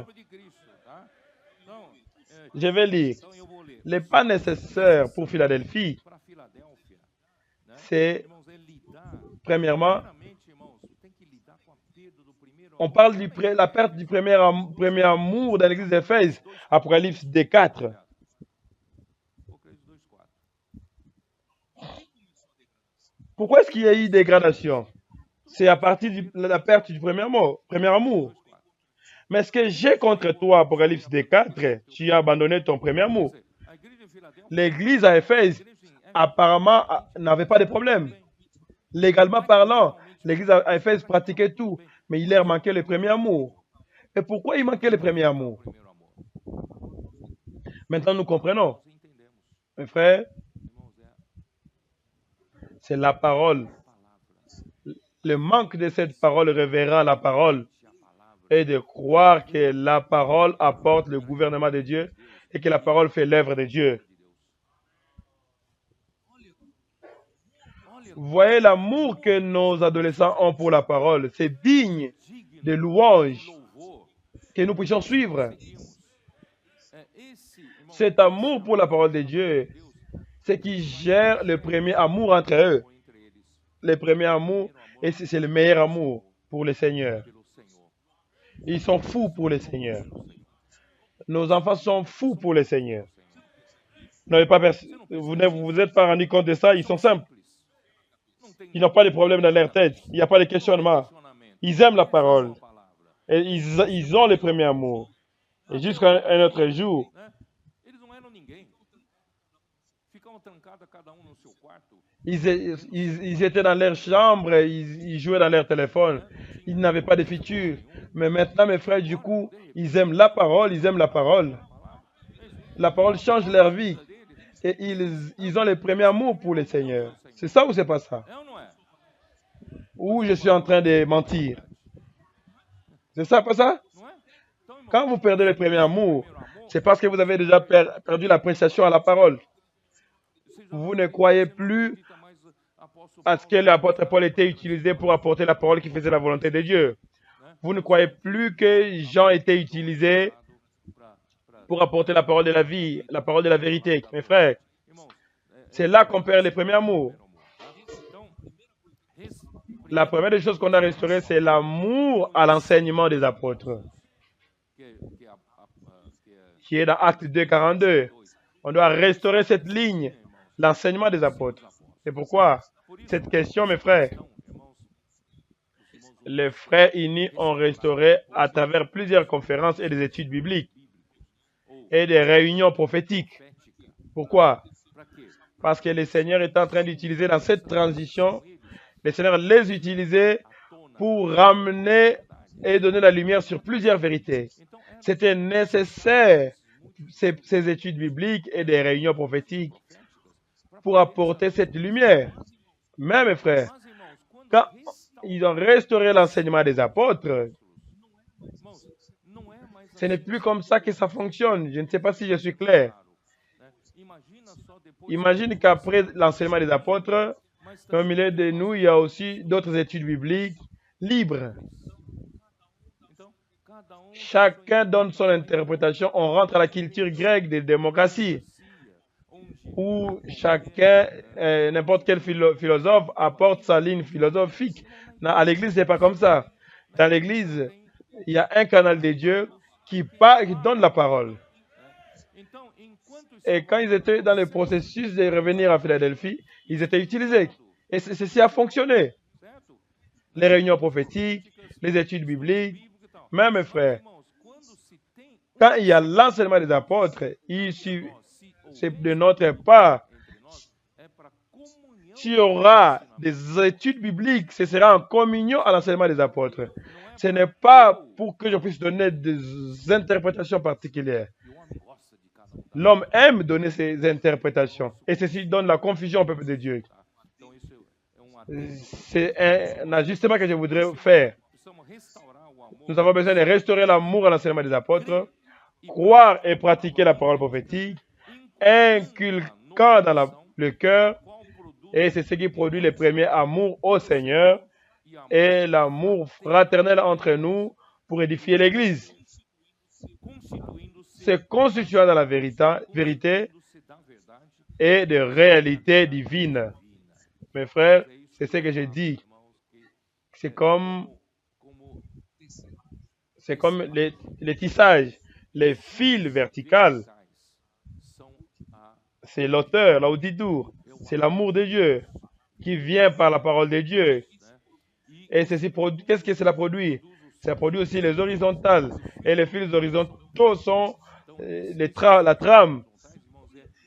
Je vais lire. Les pas nécessaires pour Philadelphie, c'est, premièrement, on parle de la perte du premier amour dans l'église d'Éphèse, Apocalypse 2:4. Pourquoi est-ce qu'il y a eu dégradation? C'est à partir de la perte du premier amour. Mais ce que j'ai contre toi, Apocalypse 2:4, tu as abandonné ton premier amour. L'église à Éphèse, apparemment, n'avait pas de problème. Légalement parlant, l'église à Éphèse pratiquait tout, mais il leur manquait le premier amour. Et pourquoi il manquait le premier amour? Maintenant, nous comprenons. Mes frères, c'est la parole. Le manque de cette parole révérend la parole et de croire que la parole apporte le gouvernement de Dieu et que la parole fait l'œuvre de Dieu. Voyez l'amour que nos adolescents ont pour la parole. C'est digne de louange que nous puissions suivre. Cet amour pour la parole de Dieu, c'est qui gère le premier amour entre eux. Le premier amour, et c'est le meilleur amour pour le Seigneur. Ils sont fous pour le Seigneur. Nos enfants sont fous pour le Seigneur. Vous ne vous êtes pas rendu compte de ça, ils sont simples. Ils n'ont pas de problème dans leur tête. Il n'y a pas de questionnement. Ils aiment la parole. Et ils ont le premier amour. Et jusqu'à un autre jour, ils étaient dans leur chambre, ils jouaient dans leur téléphone. Ils n'avaient pas de futur. Mais maintenant, mes frères, du coup, ils aiment la parole, ils aiment la parole. La parole change leur vie. Et ils ont le premier amour pour le Seigneur. C'est ça ou c'est pas ça? Ou je suis en train de mentir? C'est ça, pas ça? Quand vous perdez le premier amour, c'est parce que vous avez déjà perdu l'appréciation à la parole. Vous ne croyez plus à ce que l'apôtre Paul était utilisé pour apporter la parole qui faisait la volonté de Dieu. Vous ne croyez plus que Jean était utilisé pour apporter la parole de la vie, la parole de la vérité. Mes frères, c'est là qu'on perd le premier amour. La première des choses qu'on a restaurée, c'est l'amour à l'enseignement des apôtres, qui est dans Acte 2:42. On doit restaurer cette ligne, l'enseignement des apôtres. C'est pourquoi cette question, mes frères, les frères unis ont restauré à travers plusieurs conférences et des études bibliques et des réunions prophétiques. Pourquoi? Parce que le Seigneur est en train d'utiliser dans cette transition, le Seigneur les utilisait pour ramener et donner la lumière sur plusieurs vérités. C'était nécessaire, ces études bibliques et des réunions prophétiques, pour apporter cette lumière. Mais mes frères, quand ils ont restauré l'enseignement des apôtres, ce n'est plus comme ça que ça fonctionne. Je ne sais pas si je suis clair. Imagine qu'après l'enseignement des apôtres, au milieu de nous, il y a aussi d'autres études bibliques libres. Chacun donne son interprétation. On rentre à la culture grecque de démocratie, où chacun, n'importe quel philosophe apporte sa ligne philosophique. À l'église, ce n'est pas comme ça. Dans l'église, il y a un canal de Dieu qui donne la parole. Et quand ils étaient dans le processus de revenir à Philadelphie, ils étaient utilisés. Et ceci a fonctionné. Les réunions prophétiques, les études bibliques. Mais mes frères, quand il y a l'enseignement des apôtres, c'est de notre part. S'il y aura des études bibliques, ce sera en communion à l'enseignement des apôtres. Ce n'est pas pour que je puisse donner des interprétations particulières. L'homme aime donner ses interprétations. Et ceci donne la confusion au peuple de Dieu. C'est un ajustement que je voudrais faire. Nous avons besoin de restaurer l'amour à l'enseignement des apôtres, croire et pratiquer la parole prophétique, inculquant dans le cœur, et c'est ce qui produit le premier amour au Seigneur et l'amour fraternel entre nous pour édifier l'Église. C'est constituant dans la vérité et de réalité divine. Mes frères, c'est ce que j'ai dit. C'est comme les tissages, les fils verticaux. C'est l'auteur, l'auditeur, c'est l'amour de Dieu qui vient par la parole de Dieu. Et qu'est-ce que cela produit? Ça produit aussi les horizontales. Et les fils horizontaux sont la trame.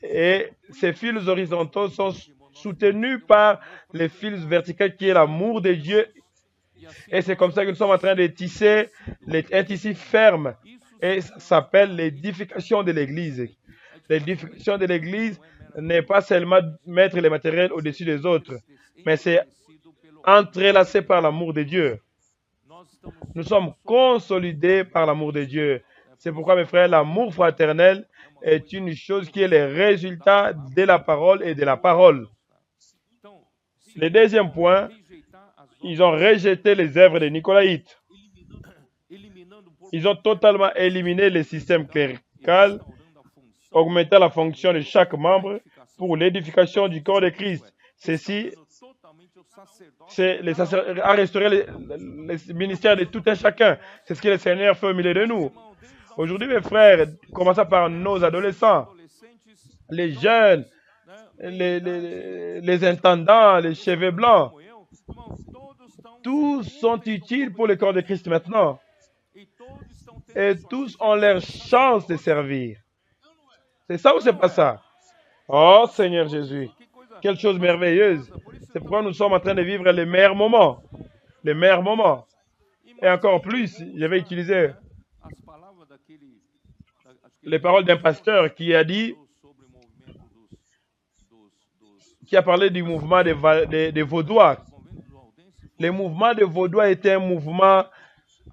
Et ces fils horizontaux sont soutenus par les fils verticaux qui est l'amour de Dieu. Et c'est comme ça que nous sommes en train de tisser un tissu ferme. Et ça s'appelle l'édification de l'Église. L'édification de l'Église n'est pas seulement mettre les matériels au-dessus des autres, mais c'est entrelacé par l'amour de Dieu. Nous sommes consolidés par l'amour de Dieu. C'est pourquoi, mes frères, l'amour fraternel est une chose qui est le résultat de la parole et de la parole. Le deuxième point, ils ont rejeté les œuvres des Nicolaïtes. Ils ont totalement éliminé le système clérical, augmentant la fonction de chaque membre pour l'édification du corps de Christ. Ceci, c'est à restaurer le ministère de tout un chacun. C'est ce que le Seigneur fait au milieu de nous. Aujourd'hui, mes frères, commençant par nos adolescents, les jeunes, les intendants, les cheveux blancs, tous sont utiles pour le corps de Christ maintenant. Et tous ont leur chance de servir. C'est ça ou c'est pas ça? Oh Seigneur Jésus, quelle chose merveilleuse. C'est pourquoi nous sommes en train de vivre les meilleurs moments. Les meilleurs moments. Et encore plus, je vais utiliser les paroles d'un pasteur qui a dit, qui a parlé du mouvement des Vaudois. Le mouvement des Vaudois était un mouvement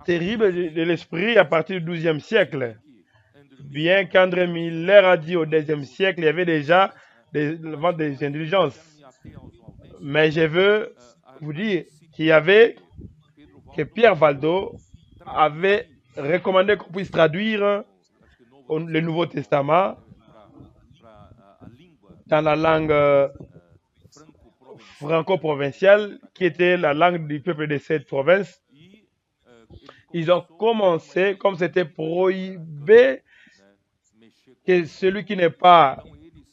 terrible de l'esprit à partir du XIIe siècle. Bien qu'André Miller a dit au XIe siècle, il y avait déjà des indulgences. Mais je veux vous dire que Pierre Valdo avait recommandé qu'on puisse traduire le Nouveau Testament dans la langue franco-provinciale, qui était la langue du peuple de cette province. Ils ont commencé, comme c'était prohibé que celui qui n'est pas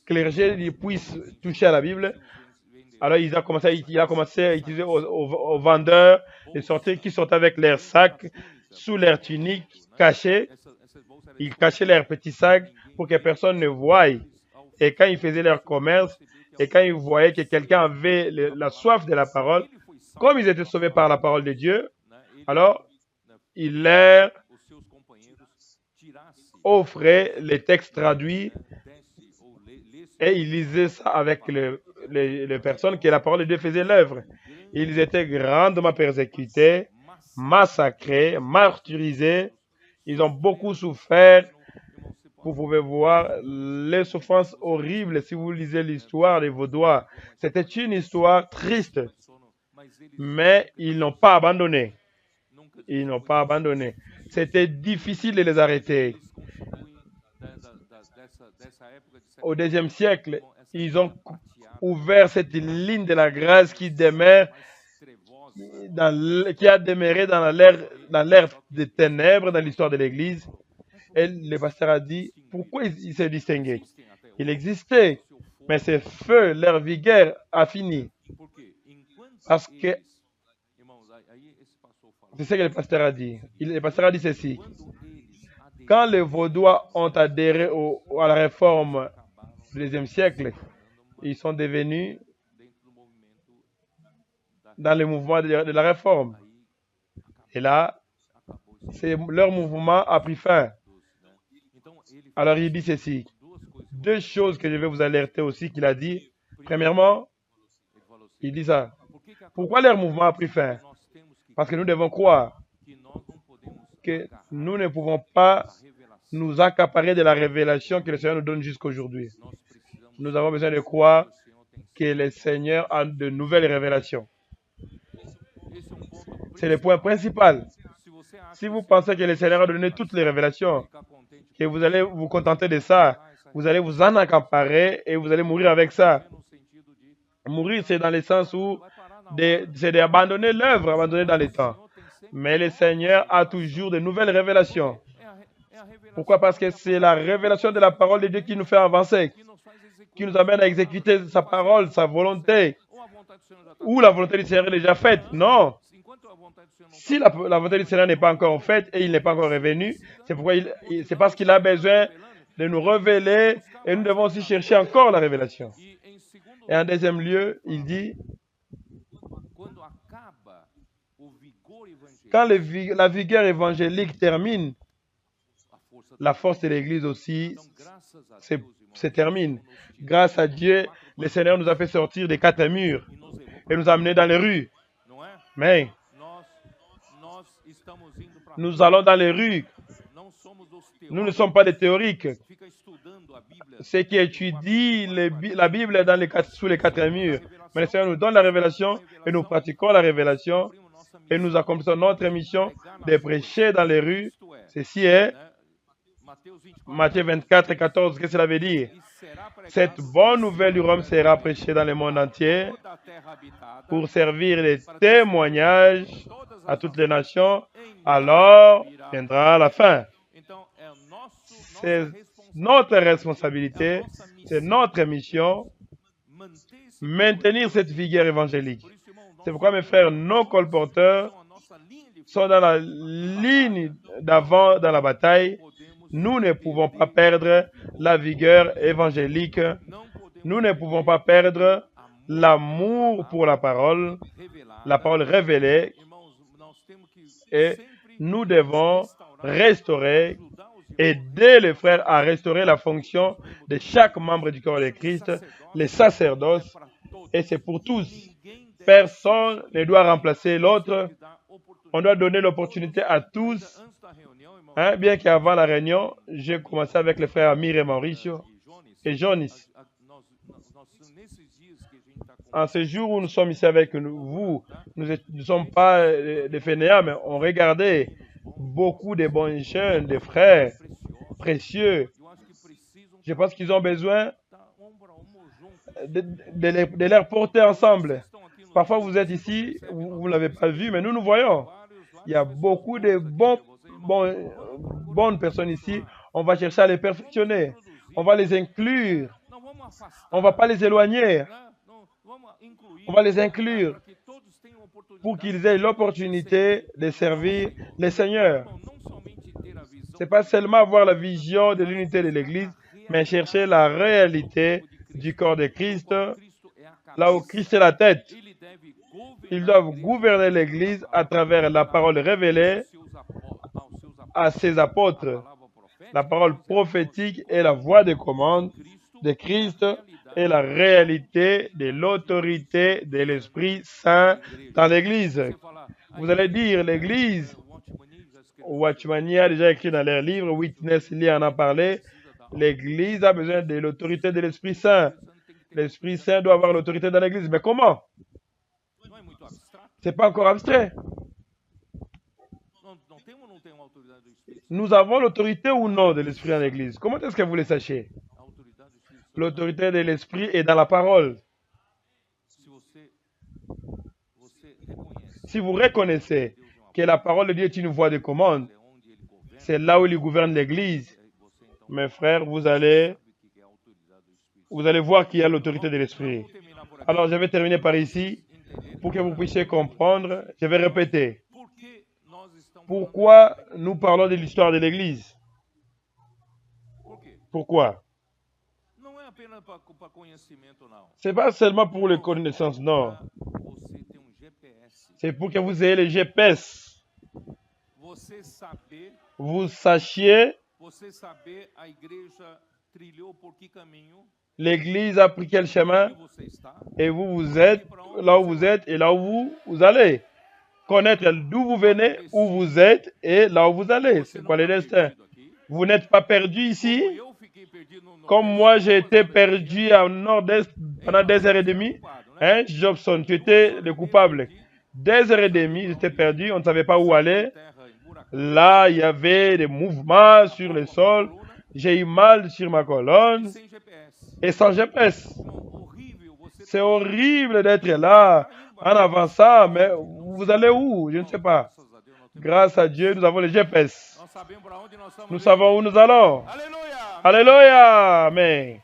clergé puisse toucher à la Bible. Alors il a commencé à utiliser aux vendeurs qui sortaient avec leurs sacs sous leur tunique cachée. Ils cachaient leurs petits sacs pour que personne ne voie. Et quand ils faisaient leur commerce, et quand ils voyaient que quelqu'un avait la soif de la parole, comme ils étaient sauvés par la parole de Dieu, alors il leur offrait les textes traduits et ils lisaient ça avec les personnes que la parole de Dieu faisait l'œuvre. Ils étaient grandement persécutés, massacrés, martyrisés. Ils ont beaucoup souffert. Vous pouvez voir les souffrances horribles si vous lisez l'histoire des Vaudois. C'était une histoire triste, mais ils n'ont pas abandonné. Ils n'ont pas abandonné. C'était difficile de les arrêter. Au XIe siècle, ils ont ouvert cette ligne de la grâce qui demeure, qui a demeuré dans l'ère des ténèbres dans l'histoire de l'Église. Et le pasteur a dit, pourquoi il s'est distingué? Il existait, mais ce feu, leur vigueur a fini. Parce que, c'est ce que le pasteur a dit. Le pasteur a dit ceci. Quand les Vaudois ont adhéré à la réforme du XIe siècle, ils sont devenus dans le mouvement de la réforme. Et là, leur mouvement a pris fin. Alors il dit ceci. Deux choses que je vais vous alerter aussi qu'il a dit. Premièrement, il dit ça. Pourquoi leur mouvement a pris fin? Parce que nous devons croire que nous ne pouvons pas nous accaparer de la révélation que le Seigneur nous donne jusqu'aujourd'hui. Nous avons besoin de croire que le Seigneur a de nouvelles révélations. C'est le point principal. Si vous pensez que le Seigneur a donné toutes les révélations, que vous allez vous contenter de ça, vous allez vous en accaparer et vous allez mourir avec ça. Mourir, c'est dans le sens où c'est d'abandonner l'œuvre, abandonner dans le temps. Mais le Seigneur a toujours de nouvelles révélations. Pourquoi? Parce que c'est la révélation de la parole de Dieu qui nous fait avancer, qui nous amène à exécuter sa parole, sa volonté. Ou la volonté du Seigneur est déjà faite. Non. Si la volonté du Seigneur n'est pas encore faite et il n'est pas encore revenu, c'est parce qu'il a besoin de nous révéler et nous devons aussi chercher encore la révélation. Et en deuxième lieu, il dit, quand la vigueur évangélique termine, la force de l'Église aussi se termine. Grâce à Dieu, le Seigneur nous a fait sortir des quatre murs et nous a amenés dans les rues. Mais nous allons dans les rues. Nous ne sommes pas des théoriques. Ceux qui étudient la Bible sous les quatre murs. Mais le Seigneur nous donne la révélation et nous pratiquons la révélation et nous accomplissons notre mission de prêcher dans les rues. Ceci est Matthieu 24 et 14. Qu'est-ce que cela veut dire? Cette bonne nouvelle du royaume sera prêchée dans le monde entier pour servir de témoignage à toutes les nations. Alors viendra la fin. C'est notre responsabilité, c'est notre mission, maintenir cette vigueur évangélique. C'est pourquoi, mes frères, nos colporteurs sont dans la ligne d'avant dans la bataille. Nous ne pouvons pas perdre la vigueur évangélique. Nous ne pouvons pas perdre l'amour pour la parole révélée. Et nous devons restaurer, aider les frères à restaurer la fonction de chaque membre du corps de Christ, les sacerdoces, et c'est pour tous. Personne ne doit remplacer l'autre. On doit donner l'opportunité à tous. Bien qu'avant la réunion, j'ai commencé avec les frères Amir et Mauricio et Jonis. En ce jour où nous sommes ici avec vous, nous ne sommes pas des fainéants, mais on regardait beaucoup de bons jeunes, des frères précieux. Je pense qu'ils ont besoin de les porter ensemble. Parfois, vous êtes ici, vous ne l'avez pas vu, mais nous voyons. Il y a beaucoup de bonnes personnes ici. On va chercher à les perfectionner. On va les inclure. On ne va pas les éloigner. On va les inclure pour qu'ils aient l'opportunité de servir le Seigneur. Ce n'est pas seulement avoir la vision de l'unité de l'Église, mais chercher la réalité du corps de Christ, là où Christ est la tête. Ils doivent gouverner l'Église à travers la parole révélée à ses apôtres. La parole prophétique est la voix de commande de Christ et la réalité de l'autorité de l'Esprit Saint dans l'Église. Vous allez dire, l'Église, Watchmania a déjà écrit dans leur livre, Witness Lee en a parlé, l'Église a besoin de l'autorité de l'Esprit Saint. L'Esprit Saint doit avoir l'autorité dans l'Église. Mais comment? Ce n'est pas encore abstrait. Nous avons l'autorité ou non de l'Esprit dans l'Église? Comment est-ce que vous le sachez? L'autorité de l'Esprit est dans la parole. Si vous reconnaissez que la parole de Dieu est une voix de commande, c'est là où il gouverne l'Église. Mes frères, vous allez voir qu'il y a l'autorité de l'Esprit. Alors, je vais terminer par ici pour que vous puissiez comprendre. Je vais répéter. Pourquoi nous parlons de l'histoire de l'Église? Pourquoi? Ce n'est pas seulement pour les connaissances, non. C'est pour que vous ayez le GPS. Vous sachiez l'Église a pris quel chemin et vous êtes là où vous êtes et là où vous allez. Connaître d'où vous venez, où vous êtes et là où vous allez. C'est quoi le destin? Vous n'êtes pas perdu ici? Comme moi, j'ai été perdu en nord-est pendant 2h30. Jobson, tu étais le coupable. 2h30, j'étais perdu, on ne savait pas où aller. Là, il y avait des mouvements sur le sol. J'ai eu mal sur ma colonne. Et sans GPS. C'est horrible d'être là en avançant, mais vous allez où? Je ne sais pas. Grâce à Dieu, nous avons le GPS. Nous savons où nous allons. Alléluia. Amen.